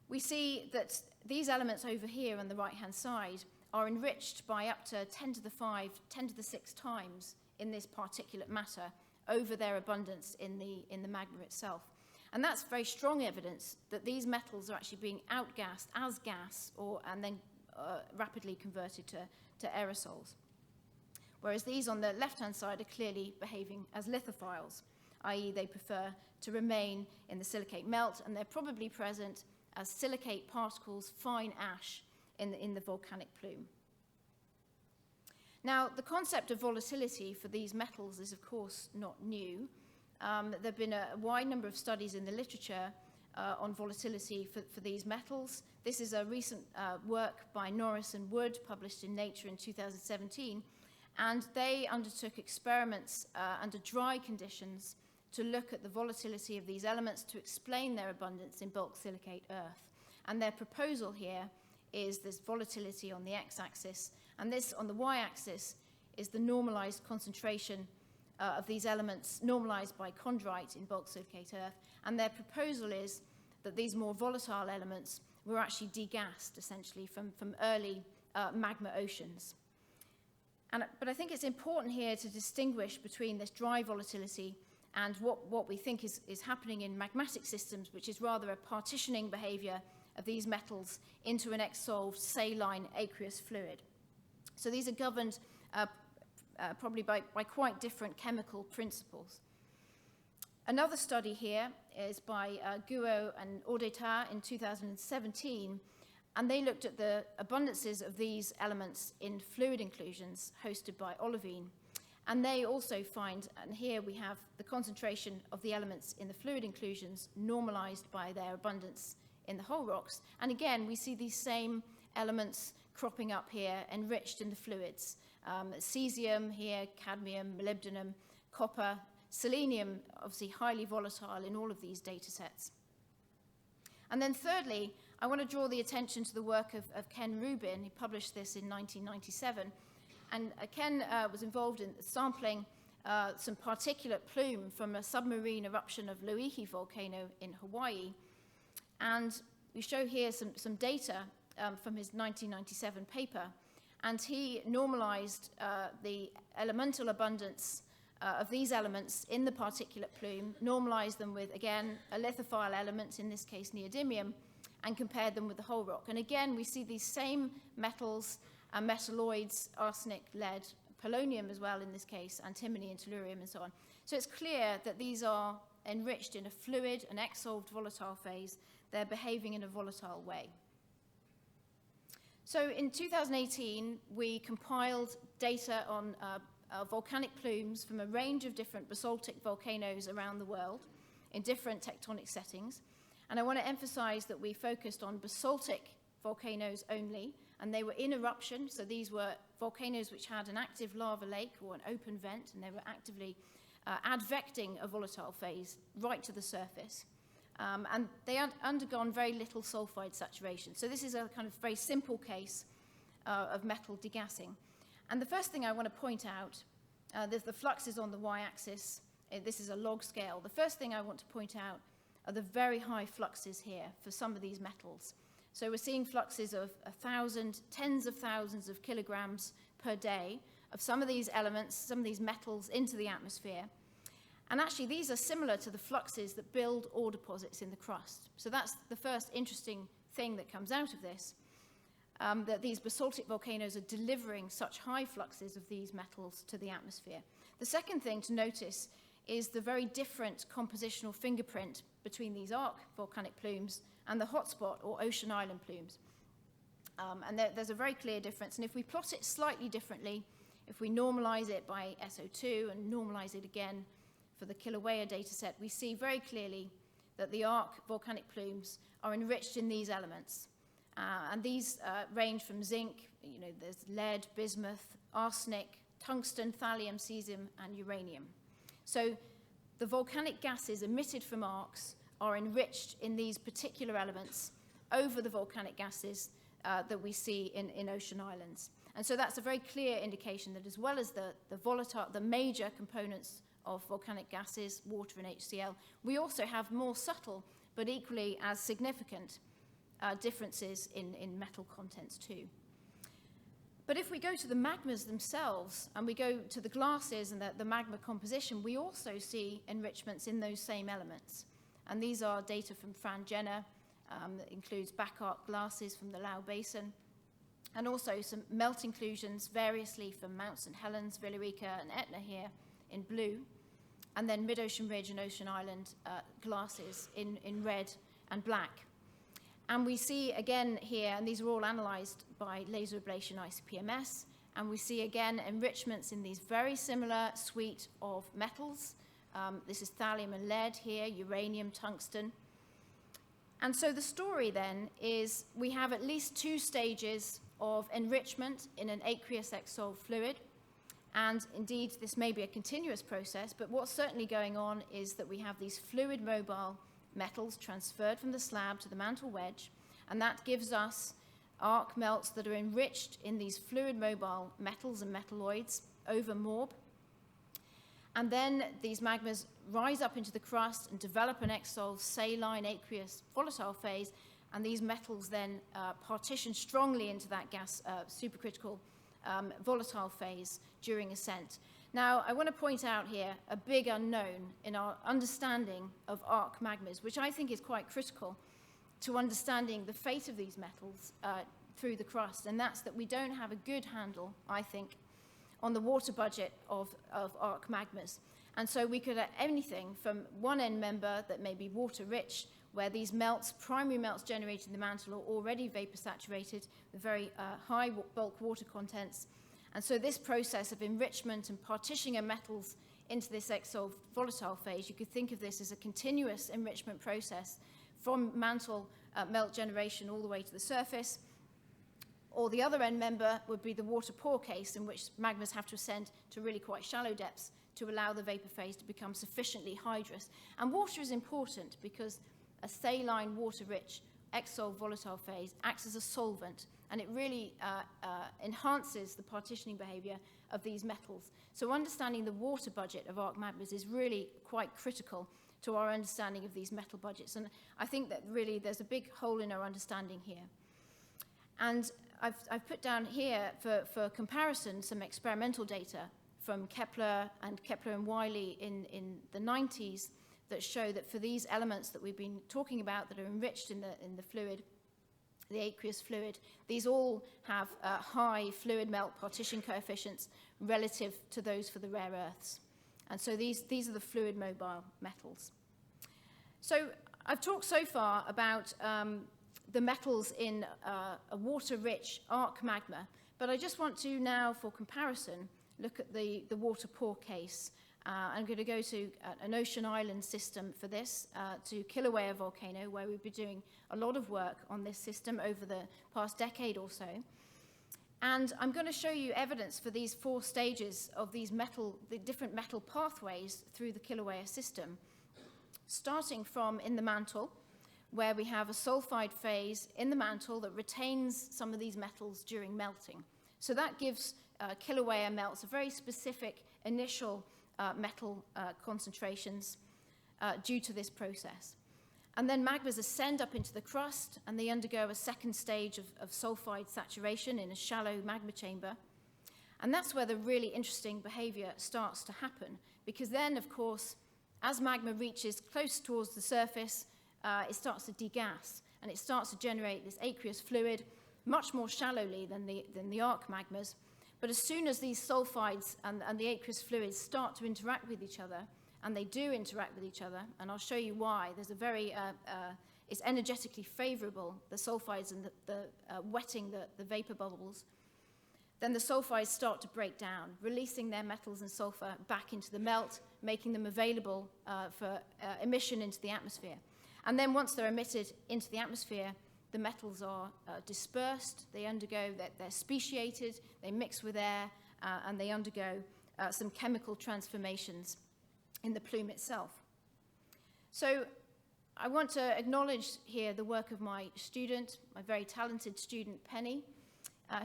we see that these elements over here on the right-hand side are enriched by up to 10 to the 5, 10 to the 6 times in this particulate matter over their abundance in the magma itself. And that's very strong evidence that these metals are actually being outgassed as gas and then rapidly converted to aerosols. Whereas these on the left-hand side are clearly behaving as lithophiles, i.e. they prefer to remain in the silicate melt, and they're probably present as silicate particles, fine ash, in the volcanic plume. Now, the concept of volatility for these metals is, of course, not new. There have been a wide number of studies in the literature on volatility for these metals. This is a recent work by Norris and Wood, published in Nature in 2017, and they undertook experiments under dry conditions to look at the volatility of these elements to explain their abundance in bulk silicate earth. And their proposal here is this volatility on the x-axis, and this on the y-axis is the normalized concentration of these elements normalized by chondrite in bulk silicate earth. And their proposal is that these more volatile elements were actually degassed, essentially, from early magma oceans. But I think it's important here to distinguish between this dry volatility and what we think is happening in magmatic systems, which is rather a partitioning behavior of these metals into an exsolved saline aqueous fluid. So these are governed probably by quite different chemical principles. Another study here is by Guo and Audeta in 2017, and they looked at the abundances of these elements in fluid inclusions hosted by olivine. And they also find, and here we have the concentration of the elements in the fluid inclusions normalized by their abundance in the whole rocks. And again, we see these same elements cropping up here, enriched in the fluids. Cesium here, cadmium, molybdenum, copper, selenium, obviously highly volatile in all of these data sets. And then thirdly, I want to draw the attention to the work of Ken Rubin. He published this in 1997. And Ken was involved in sampling some particulate plume from a submarine eruption of Loihi volcano in Hawaii. And we show here some data from his 1997 paper. And he normalized the elemental abundance of these elements in the particulate plume, normalized them with, again, a lithophile element, in this case neodymium, and compared them with the whole rock. And again, we see these same metals, metalloids, arsenic, lead, polonium as well in this case, antimony and tellurium and so on. So it's clear that these are enriched in a fluid, an exsolved volatile phase. They're behaving in a volatile way. So in 2018, we compiled data on volcanic plumes from a range of different basaltic volcanoes around the world in different tectonic settings. And I want to emphasize that we focused on basaltic volcanoes only, and they were in eruption. So these were volcanoes which had an active lava lake or an open vent, and they were actively advecting a volatile phase right to the surface. And they had undergone very little sulfide saturation. So this is a kind of very simple case of metal degassing. And the first thing I want to point out, there's the fluxes on the y-axis. This is a log scale. The first thing I want to point out are the very high fluxes here for some of these metals. So we're seeing fluxes of 1,000, tens of thousands of kilograms per day of some of these elements, some of these metals into the atmosphere. And actually, these are similar to the fluxes that build ore deposits in the crust. So that's the first interesting thing that comes out of this, that these basaltic volcanoes are delivering such high fluxes of these metals to the atmosphere. The second thing to notice is the very different compositional fingerprint between these arc volcanic plumes and the hotspot or ocean island plumes. And there's a very clear difference. And if we plot it slightly differently, if we normalize it by SO2 and normalize it again for the Kilauea data set, we see very clearly that the arc volcanic plumes are enriched in these elements. And these range from zinc, there's lead, bismuth, arsenic, tungsten, thallium, cesium, and uranium. So the volcanic gases emitted from arcs are enriched in these particular elements over the volcanic gases that we see in ocean islands. And so that's a very clear indication that as well as the major components of volcanic gases, water and HCl, we also have more subtle but equally as significant differences in metal contents too. But if we go to the magmas themselves and we go to the glasses and the magma composition, we also see enrichments in those same elements. And these are data from Fran Jenner, that includes back arc glasses from the Lau Basin, and also some melt inclusions variously from Mount St. Helens, Villarica, and Etna here in blue, and then Mid-Ocean Ridge and Ocean Island glasses in red and black. And we see again here, and these are all analyzed by laser ablation ICP-MS, and we see again enrichments in these very similar suite of metals. This is thallium and lead here, uranium, tungsten. And so the story then is we have at least 2 stages of enrichment in an aqueous exsolved fluid. And indeed, this may be a continuous process, but what's certainly going on is that we have these fluid mobile metals transferred from the slab to the mantle wedge, and that gives us arc melts that are enriched in these fluid mobile metals and metalloids over MORB. And then these magmas rise up into the crust and develop an exsolved saline aqueous volatile phase, and these metals then partition strongly into that gas supercritical volatile phase during ascent. Now, I want to point out here a big unknown in our understanding of arc magmas, which I think is quite critical to understanding the fate of these metals through the crust, and that's that we don't have a good handle, I think, on the water budget of arc magmas. And so we could have anything from one end member that may be water-rich, where these melts, primary melts generated in the mantle, are already vapor saturated with very high bulk water contents. And so this process of enrichment and partitioning of metals into this exsolved volatile phase, you could think of this as a continuous enrichment process from mantle melt generation all the way to the surface. Or the other end member would be the water pore case, in which magmas have to ascend to really quite shallow depths to allow the vapor phase to become sufficiently hydrous. And water is important because a saline, water-rich, exsolved volatile phase acts as a solvent, and it really enhances the partitioning behavior of these metals. So understanding the water budget of arc magmas is really quite critical to our understanding of these metal budgets. And I think that really there's a big hole in our understanding here. And I've put down here for comparison some experimental data from Kepler and Wiley in the 90s that show that for these elements that we've been talking about that are enriched in the fluid, the aqueous fluid, these all have high fluid melt partition coefficients relative to those for the rare earths. And so these are the fluid mobile metals. So I've talked so far about the metals in a water-rich arc magma, but I just want to now, for comparison, look at the water pore case. I'm going to go to an ocean island system for this, to Kilauea Volcano, where we've been doing a lot of work on this system over the past decade or so. And I'm going to show you evidence for these 4 stages of the different metal pathways through the Kilauea system, starting from in the mantle, where we have a sulfide phase in the mantle that retains some of these metals during melting. So that gives Kilauea melts a very specific initial metal concentrations due to this process. And then magmas ascend up into the crust, and they undergo a second stage of sulfide saturation in a shallow magma chamber. And that's where the really interesting behavior starts to happen, because then, of course, as magma reaches close towards the surface, it starts to degas, and it starts to generate this aqueous fluid much more shallowly than the arc magmas. But as soon as these sulfides and the aqueous fluids start to interact with each other, and they do interact with each other, and I'll show you why, there's a very, it's energetically favorable, the sulfides and the wetting the vapor bubbles, then the sulfides start to break down, releasing their metals and sulfur back into the melt, making them available for emission into the atmosphere. And then once they're emitted into the atmosphere, the metals are dispersed, they're speciated, they mix with air, and they undergo some chemical transformations in the plume itself. So I want to acknowledge here the work of my student, my very talented student, Penny,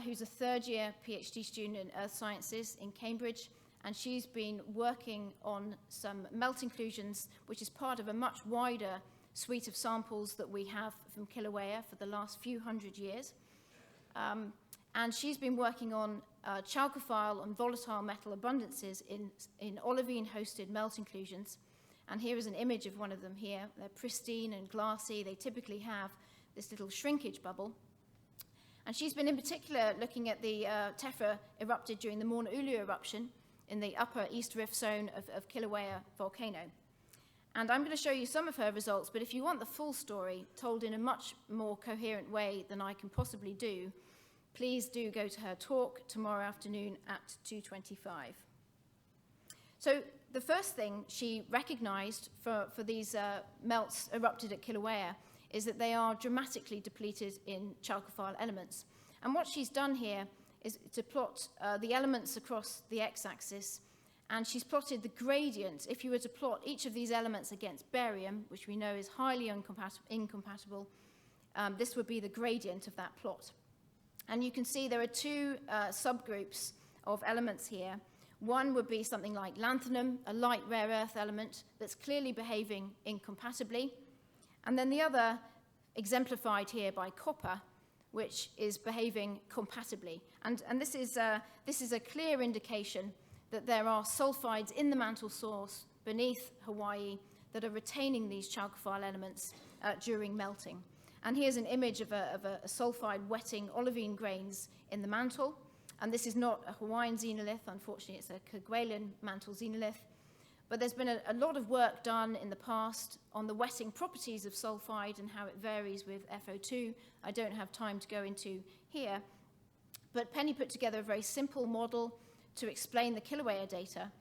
who's a third-year PhD student in Earth Sciences in Cambridge, and she's been working on some melt inclusions, which is part of a much wider suite of samples that we have from Kilauea for the last few hundred years. And she's been working on chalcophile and volatile metal abundances in olivine-hosted melt inclusions. And here is an image of one of them here. They're pristine and glassy. They typically have this little shrinkage bubble. And she's been in particular looking at the tephra erupted during the Mauna Ulu eruption in the upper East Rift zone of Kilauea Volcano. And I'm going to show you some of her results, but if you want the full story told in a much more coherent way than I can possibly do, please do go to her talk tomorrow afternoon at 2:25. So the first thing she recognized for these melts erupted at Kilauea is that they are dramatically depleted in chalcophile elements. And what she's done here is to plot the elements across the x-axis, and she's plotted the gradient. If you were to plot each of these elements against barium, which we know is highly incompatible, this would be the gradient of that plot. And you can see there are two subgroups of elements here. One would be something like lanthanum, a light rare earth element that's clearly behaving incompatibly. And then the other, exemplified here by copper, which is behaving compatibly. And this is a clear indication that there are sulfides in the mantle source beneath Hawaii that are retaining these chalcophile elements during melting. And here's an image of a sulfide wetting olivine grains in the mantle. And this is not a Hawaiian xenolith, unfortunately it's a Kerguelen mantle xenolith. But there's been a lot of work done in the past on the wetting properties of sulfide and how it varies with FO2. I don't have time to go into here. But Penny put together a very simple model to explain the Kilauea data.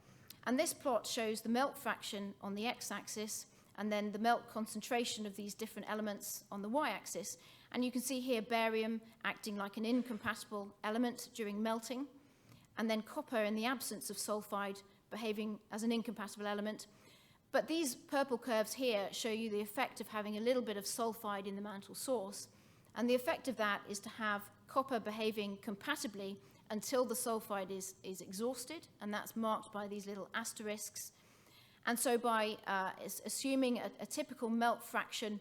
And this plot shows the melt fraction on the x-axis and then the melt concentration of these different elements on the y-axis. And you can see here barium acting like an incompatible element during melting, and then copper in the absence of sulfide behaving as an incompatible element. But these purple curves here show you the effect of having a little bit of sulfide in the mantle source. And the effect of that is to have copper behaving compatibly until the sulfide is exhausted, and that's marked by these little asterisks. And so by assuming a typical melt fraction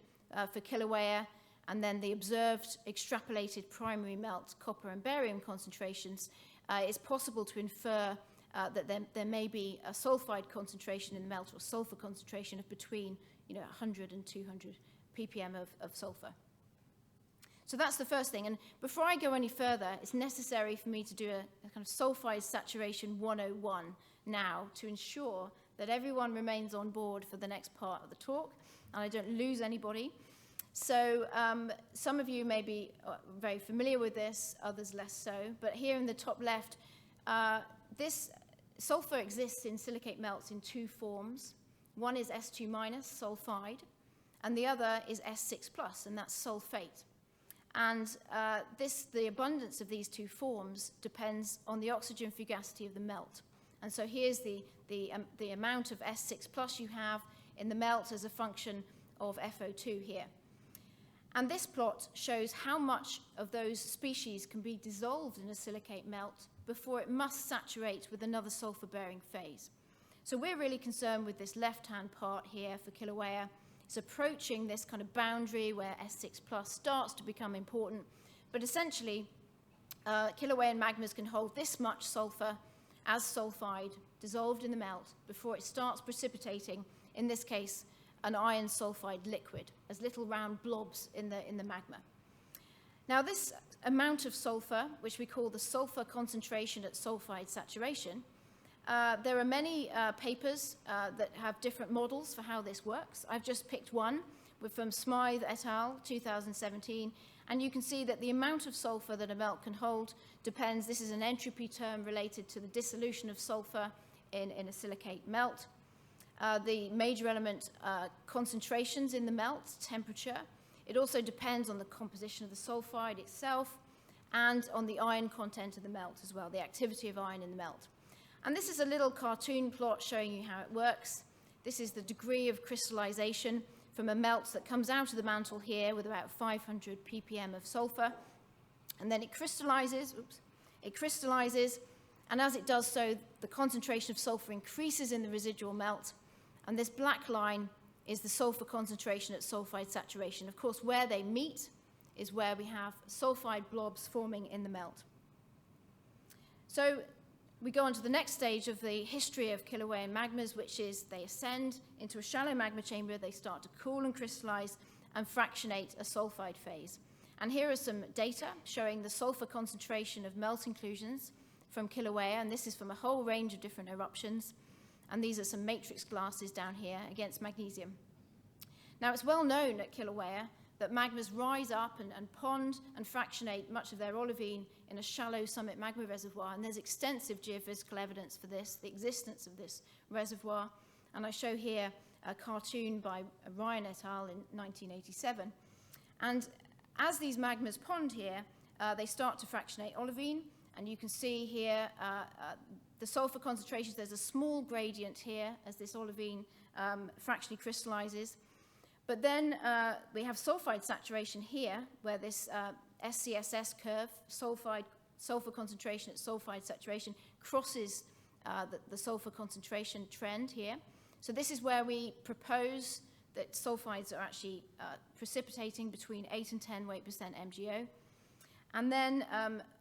for Kilauea, and then the observed extrapolated primary melt copper and barium concentrations, it's possible to infer that there may be a sulfide concentration in the melt, or sulfur concentration of between 100 and 200 ppm of sulfur. So that's the first thing. And before I go any further, it's necessary for me to do a kind of sulfide saturation 101 now to ensure that everyone remains on board for the next part of the talk and I don't lose anybody. So some of you may be very familiar with this, others less so. But here in the top left, this sulfur exists in silicate melts in two forms. One is S2- sulfide, and the other is S6+, and that's sulfate. And the abundance of these two forms depends on the oxygen fugacity of the melt. And so here's the amount of S6+ you have in the melt as a function of FO2 here. And this plot shows how much of those species can be dissolved in a silicate melt before it must saturate with another sulfur-bearing phase. So we're really concerned with this left-hand part here for Kilauea. It's approaching this kind of boundary where S6+ starts to become important. But essentially, Kilauean magmas can hold this much sulfur as sulfide dissolved in the melt before it starts precipitating, in this case, an iron sulfide liquid as little round blobs in the magma. Now this amount of sulfur, which we call the sulfur concentration at sulfide saturation, there are many papers that have different models for how this works. I've just picked one from Smythe et al., 2017, and you can see that the amount of sulfur that a melt can hold depends. This is an entropy term related to the dissolution of sulfur in a silicate melt. The major element concentrations in the melt, temperature. It also depends on the composition of the sulfide itself and on the iron content of the melt as well, the activity of iron in the melt. And this is a little cartoon plot showing you how it works. This is the degree of crystallization from a melt that comes out of the mantle here with about 500 ppm of sulfur. And then it crystallizes, and as it does so, the concentration of sulfur increases in the residual melt. And this black line is the sulfur concentration at sulfide saturation. Of course, where they meet is where we have sulfide blobs forming in the melt. So we go on to the next stage of the history of Kilauean magmas, which is they ascend into a shallow magma chamber, they start to cool and crystallize and fractionate a sulfide phase. And here are some data showing the sulfur concentration of melt inclusions from Kilauea, and this is from a whole range of different eruptions. And these are some matrix glasses down here against magnesium. Now, it's well known at Kilauea that magmas rise up and pond and fractionate much of their olivine in a shallow summit magma reservoir, and there's extensive geophysical evidence for this, the existence of this reservoir. And I show here a cartoon by Ryan et al. In 1987. And as these magmas pond here, they start to fractionate olivine, and you can see here the sulfur concentrations. There's a small gradient here as this olivine fractionally crystallizes. But then we have sulfide saturation here, where this SCSS curve, sulfur concentration at sulfide saturation, crosses the sulfur concentration trend here. So this is where we propose that sulfides are actually precipitating between 8 and 10 weight percent MgO. And then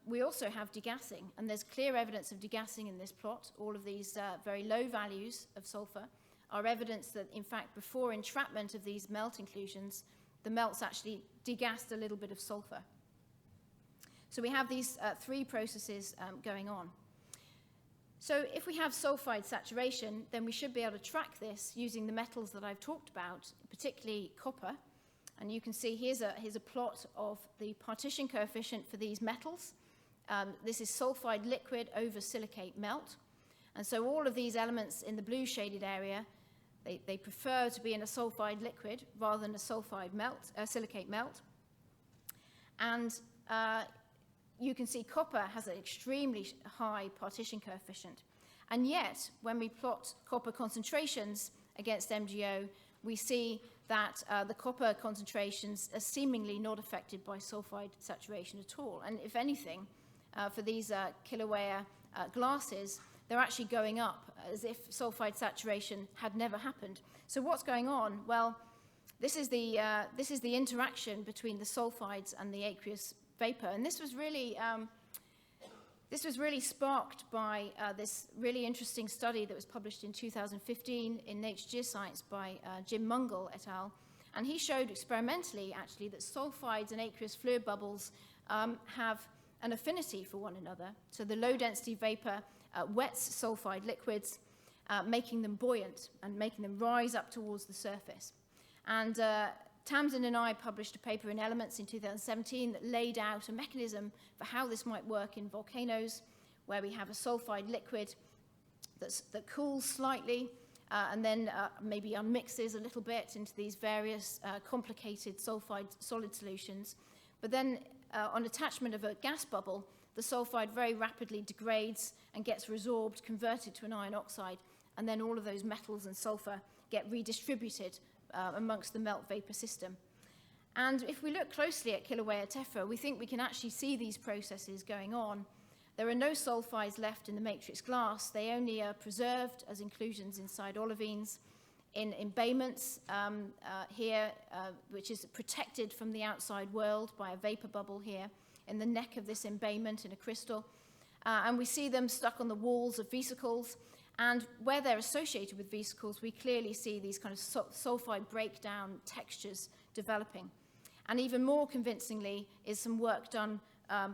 we also have degassing, and there's clear evidence of degassing in this plot. All of these very low values of sulfur are evidence that, in fact, before entrapment of these melt inclusions, the melts actually degassed a little bit of sulfur. So we have these three processes going on. So if we have sulfide saturation, then we should be able to track this using the metals that I've talked about, particularly copper. And you can see here's a plot of the partition coefficient for these metals. This is sulfide liquid over silicate melt. And so all of these elements in the blue shaded area, they prefer to be in a sulfide liquid rather than a sulfide melt, silicate melt. And you can see copper has an extremely high partition coefficient. And yet, when we plot copper concentrations against MgO, we see that the copper concentrations are seemingly not affected by sulfide saturation at all. And if anything, for these Kilauea glasses, they're actually going up as if sulfide saturation had never happened. So what's going on? Well, this is the interaction between the sulfides and the aqueous vapor, and this was really sparked by this really interesting study that was published in 2015 in Nature Geoscience by Jim Mungle et al. And he showed experimentally, actually, that sulfides and aqueous fluid bubbles have an affinity for one another. So the low-density vapor wets sulfide liquids, making them buoyant and making them rise up towards the surface. And Tamsin and I published a paper in Elements in 2017 that laid out a mechanism for how this might work in volcanoes, where we have a sulfide liquid that cools slightly and then maybe unmixes a little bit into these various complicated sulfide solid solutions. But then on attachment of a gas bubble, the sulfide very rapidly degrades and gets resorbed, converted to an iron oxide, and then all of those metals and sulfur get redistributed amongst the melt vapor system. And if we look closely at Kilauea tephra, we think we can actually see these processes going on. There are no sulfides left in the matrix glass. They only are preserved as inclusions inside olivines in embayments here, which is protected from the outside world by a vapor bubble here in the neck of this embayment in a crystal. And we see them stuck on the walls of vesicles. And where they're associated with vesicles, we clearly see these kind of sulfide breakdown textures developing. And even more convincingly is some work done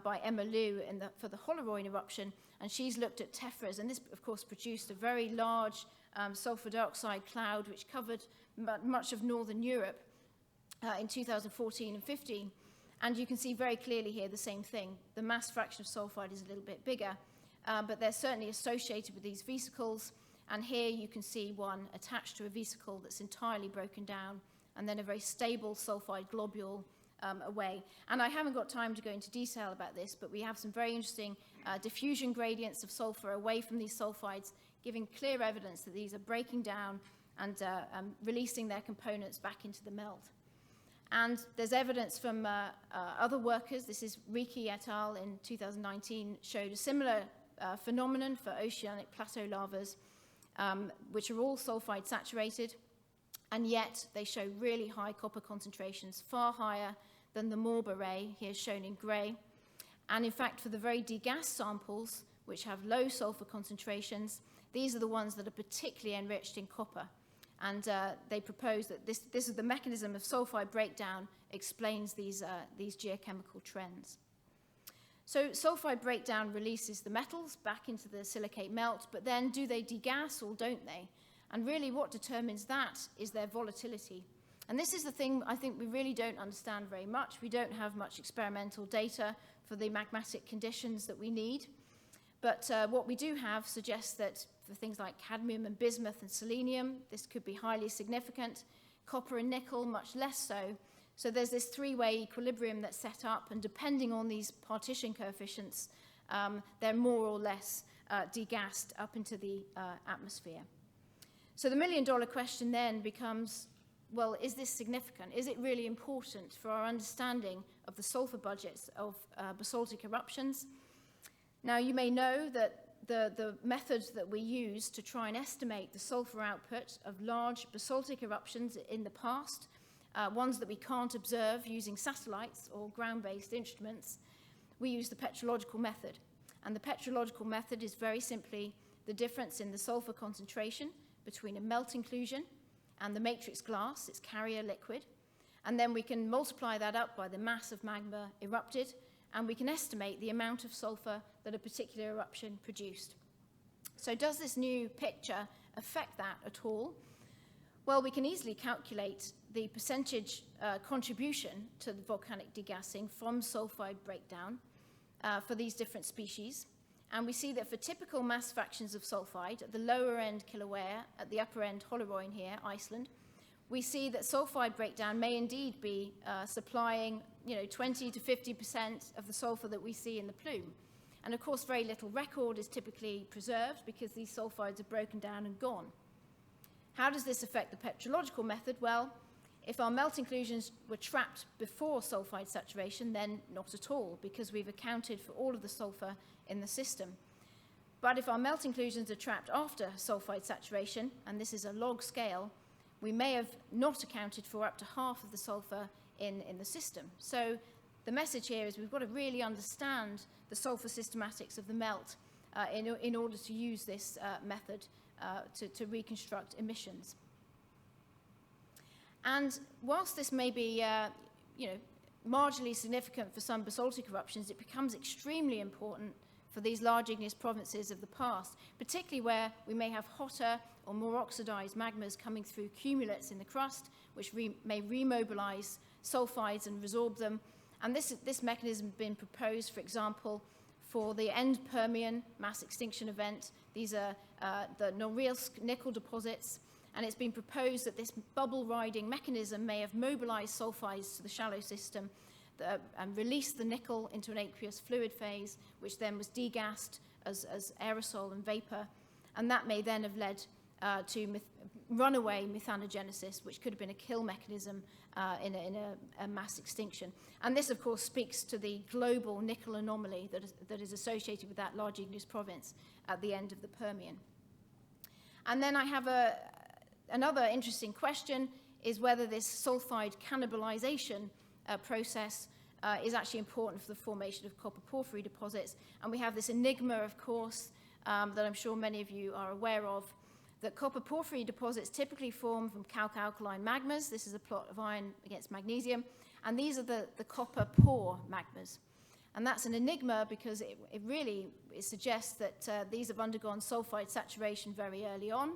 by Emma Liu for the Holoroyne eruption, and she's looked at tephras, and this, of course, produced a very large sulfur dioxide cloud which covered much of northern Europe in 2014 and 15. And you can see very clearly here the same thing. The mass fraction of sulfide is a little bit bigger, but they're certainly associated with these vesicles. And here you can see one attached to a vesicle that's entirely broken down, and then a very stable sulfide globule away. And I haven't got time to go into detail about this, but we have some very interesting diffusion gradients of sulfur away from these sulfides, giving clear evidence that these are breaking down and releasing their components back into the melt. And there's evidence from other workers. This is Riki et al. In 2019 showed a similar phenomenon for oceanic plateau lavas, which are all sulfide saturated, and yet they show really high copper concentrations, far higher than the Morb array, here shown in grey. And in fact, for the very degassed samples, which have low sulfur concentrations. These are the ones that are particularly enriched in copper. And they propose that this is the mechanism of sulfide breakdown explains these geochemical trends. So sulfide breakdown releases the metals back into the silicate melt, but then do they degas or don't they? And really what determines that is their volatility. And this is the thing I think we really don't understand very much. We don't have much experimental data for the magmatic conditions that we need. But what we do have suggests that for things like cadmium and bismuth and selenium, this could be highly significant. Copper and nickel, much less so. So there's this three-way equilibrium that's set up, and depending on these partition coefficients, they're more or less degassed up into the atmosphere. So the million-dollar question then becomes, well, is this significant? Is it really important for our understanding of the sulfur budgets of basaltic eruptions? Now, you may know that the method that we use to try and estimate the sulfur output of large basaltic eruptions in the past, ones that we can't observe using satellites or ground-based instruments, we use the petrological method. And the petrological method is very simply the difference in the sulfur concentration between a melt inclusion and the matrix glass, its carrier liquid. And then we can multiply that up by the mass of magma erupted, and we can estimate the amount of sulfur that a particular eruption produced. So does this new picture affect that at all? Well, we can easily calculate the percentage contribution to the volcanic degassing from sulfide breakdown for these different species. And we see that for typical mass fractions of sulfide, at the lower end Kilauea, at the upper end Holoroin here, Iceland, we see that sulfide breakdown may indeed be supplying 20 to 50% of the sulfur that we see in the plume. And of course, very little record is typically preserved because these sulfides are broken down and gone. How does this affect the petrological method? Well, if our melt inclusions were trapped before sulfide saturation, then not at all, because we've accounted for all of the sulfur in the system. But if our melt inclusions are trapped after sulfide saturation, and this is a log scale, we may have not accounted for up to half of the sulfur in the system. So the message here is we've got to really understand the sulfur systematics of the melt in order to use this method to reconstruct emissions. And whilst this may be marginally significant for some basaltic eruptions, it becomes extremely important for these large igneous provinces of the past, particularly where we may have hotter or more oxidized magmas coming through cumulates in the crust, which may remobilize sulfides and resorb them. And this mechanism has been proposed, for example, for the end Permian mass extinction event. These are the Norilsk nickel deposits, and it's been proposed that this bubble riding mechanism may have mobilized sulfides to the shallow system and released the nickel into an aqueous fluid phase, which then was degassed as aerosol and vapor. And that may then have led to runaway methanogenesis, which could have been a kill mechanism in a mass extinction. And this, of course, speaks to the global nickel anomaly that is associated with that large igneous province at the end of the Permian. And then I have another interesting question, is whether this sulfide cannibalization process is actually important for the formation of copper porphyry deposits. And we have this enigma, of course, that I'm sure many of you are aware of, that copper porphyry deposits typically form from calque alkaline magmas. This is a plot of iron against magnesium. And these are the copper pore magmas. And that's an enigma because it suggests that these have undergone sulfide saturation very early on.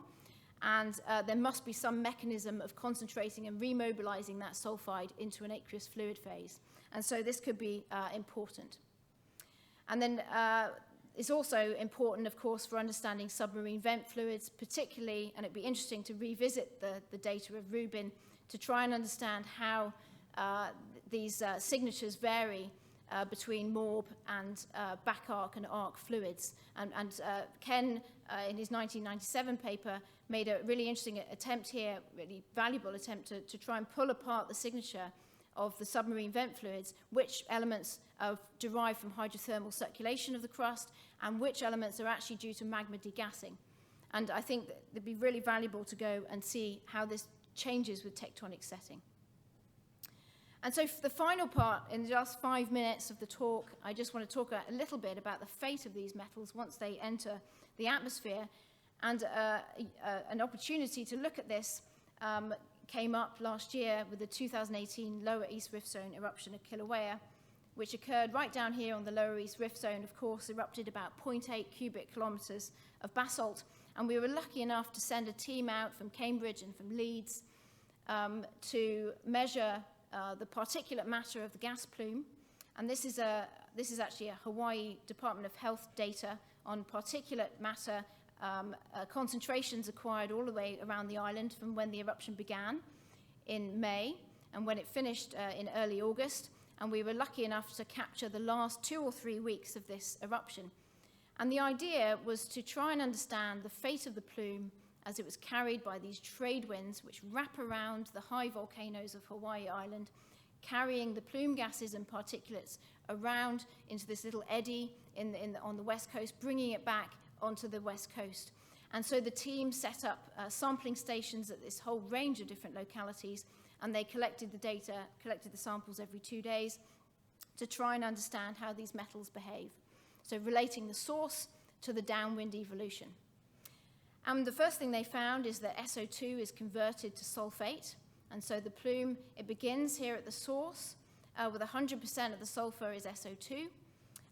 And there must be some mechanism of concentrating and remobilizing that sulfide into an aqueous fluid phase. And so this could be important. And then it's also important, of course, for understanding submarine vent fluids, particularly, and it'd be interesting to revisit the data of Rubin to try and understand how these signatures vary between MORB and back arc and arc fluids. And Ken, in his 1997 paper, made a really interesting attempt here, really valuable attempt to try and pull apart the signature of the submarine vent fluids, which elements are derived from hydrothermal circulation of the crust, and which elements are actually due to magma degassing. And I think that it'd be really valuable to go and see how this changes with tectonic setting. And so for the final part, in the last 5 minutes of the talk, I just want to talk a little bit about the fate of these metals once they enter the atmosphere. And an opportunity to look at this came up last year with the 2018 Lower East Rift Zone eruption at Kilauea, which occurred right down here on the Lower East Rift Zone, of course, erupted about 0.8 cubic kilometers of basalt. And we were lucky enough to send a team out from Cambridge and from Leeds to measure the particulate matter of the gas plume. And this is actually a Hawaii Department of Health data on particulate matter concentrations acquired all the way around the island from when the eruption began in May and when it finished in early August. And we were lucky enough to capture the last 2 or 3 weeks of this eruption. And the idea was to try and understand the fate of the plume as it was carried by these trade winds which wrap around the high volcanoes of Hawaii Island, carrying the plume gases and particulates around into this little eddy on the west coast, bringing it back onto the west coast. And so the team set up sampling stations at this whole range of different localities, and they collected the data, collected the samples every 2 days to try and understand how these metals behave. So relating the source to the downwind evolution. And the first thing they found is that SO2 is converted to sulfate. And so the plume, it begins here at the source with 100% of the sulfur is SO2.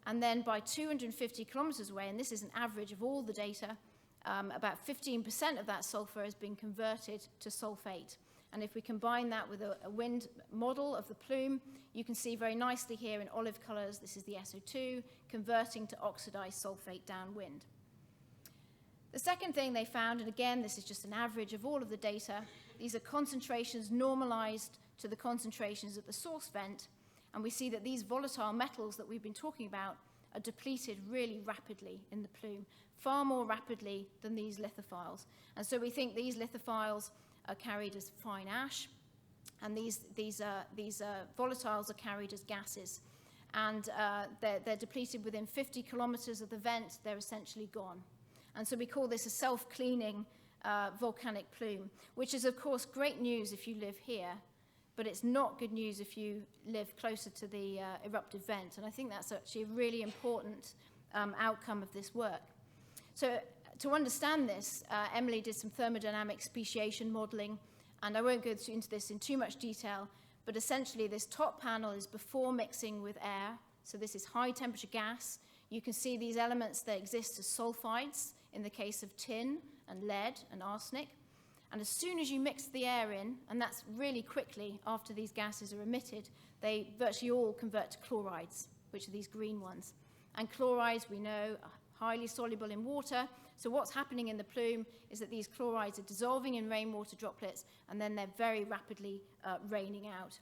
And then by 250 kilometers away, and this is an average of all the data, about 15% of that sulfur has been converted to sulfate. And if we combine that with a wind model of the plume, you can see very nicely here in olive colors, this is the SO2 converting to oxidized sulfate downwind. The second thing they found, and again, this is just an average of all of the data, these are concentrations normalized to the concentrations at the source vent, and we see that these volatile metals that we've been talking about are depleted really rapidly in the plume, far more rapidly than these lithophiles. And so we think these lithophiles are carried as fine ash, and these volatiles are carried as gases. And they're depleted within 50 kilometers of the vent, they're essentially gone. And so we call this a self-cleaning volcanic plume, which is, of course, great news if you live here, but it's not good news if you live closer to the eruptive vent. And I think that's actually a really important outcome of this work. So to understand this, Emily did some thermodynamic speciation modeling, and I won't go into this in too much detail, but essentially this top panel is before mixing with air. So this is high temperature gas. You can see these elements that exist as sulfides in the case of tin and lead and arsenic. And as soon as you mix the air in, and that's really quickly after these gases are emitted, they virtually all convert to chlorides, which are these green ones. And chlorides, we know, are highly soluble in water. So what's happening in the plume is that these chlorides are dissolving in rainwater droplets, and then they're very rapidly raining out.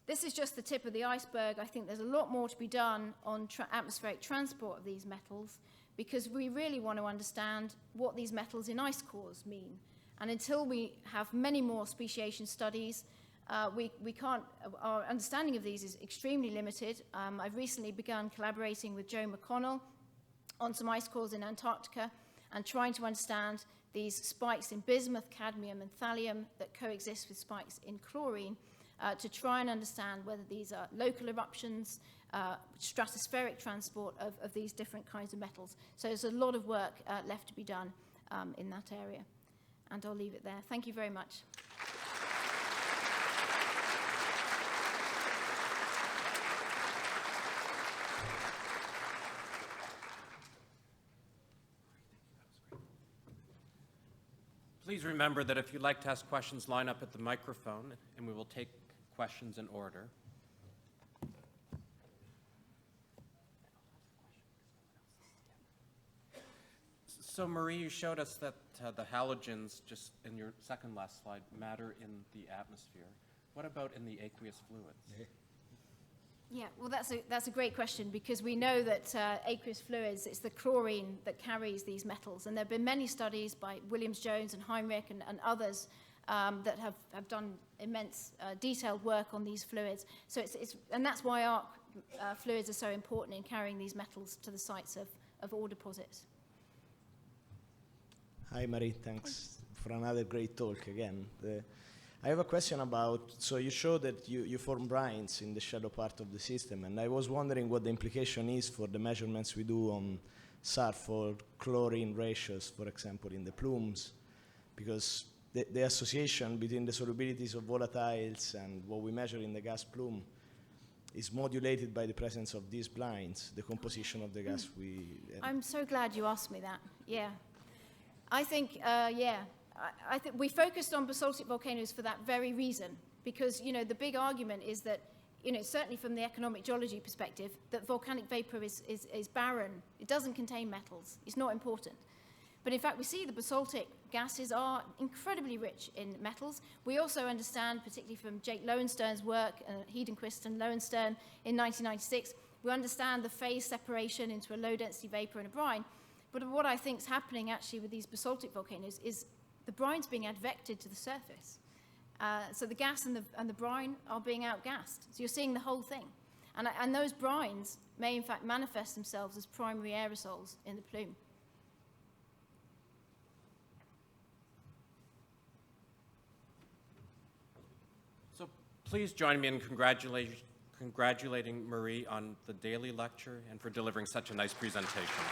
This is just the tip of the iceberg. I think there's a lot more to be done on atmospheric transport of these metals, because we really want to understand what these metals in ice cores mean. And until we have many more speciation studies, we can't, our understanding of these is extremely limited. I've recently begun collaborating with Joe McConnell on some ice cores in Antarctica and trying to understand these spikes in bismuth, cadmium, and thallium that coexist with spikes in chlorine to try and understand whether these are local eruptions, stratospheric transport of these different kinds of metals. So there's a lot of work left to be done in that area. And I'll leave it there. Thank you very much. Please remember that if you'd like to ask questions, line up at the microphone, and we will take questions in order. So Marie, you showed us that the halogens, just in your second last slide, matter in the atmosphere. What about in the aqueous fluids? Yeah, well, that's a great question, because we know that aqueous fluids, it's the chlorine that carries these metals. And there have been many studies by Williams-Jones and Heinrich and others that have done immense detailed work on these fluids. So and that's why our fluids are so important in carrying these metals to the sites of ore deposits. Hi, Marie. Thanks for another great talk again. I have a question about, so you showed that you form brines in the shallow part of the system, and I was wondering what the implication is for the measurements we do on sulfur chlorine ratios, for example, in the plumes, because the association between the solubilities of volatiles and what we measure in the gas plume is modulated by the presence of these brines, the composition of the gas I'm so glad you asked me that. Yeah. I think, I think we focused on basaltic volcanoes for that very reason, because, you know, the big argument is that, you know, certainly from the economic geology perspective, that volcanic vapor is barren. It doesn't contain metals. It's not important. But in fact, we see the basaltic gases are incredibly rich in metals. We also understand, particularly from Jake Lowenstern's work, Hedenquist and Lowenstern in 1996, we understand the phase separation into a low-density vapor and a brine. But what I think is happening actually with these basaltic volcanoes is the brine's being advected to the surface. So the gas and the brine are being outgassed. So you're seeing the whole thing. And those brines may in fact manifest themselves as primary aerosols in the plume. So please join me in congratulating Marie on the Daly Lecture and for delivering such a nice presentation.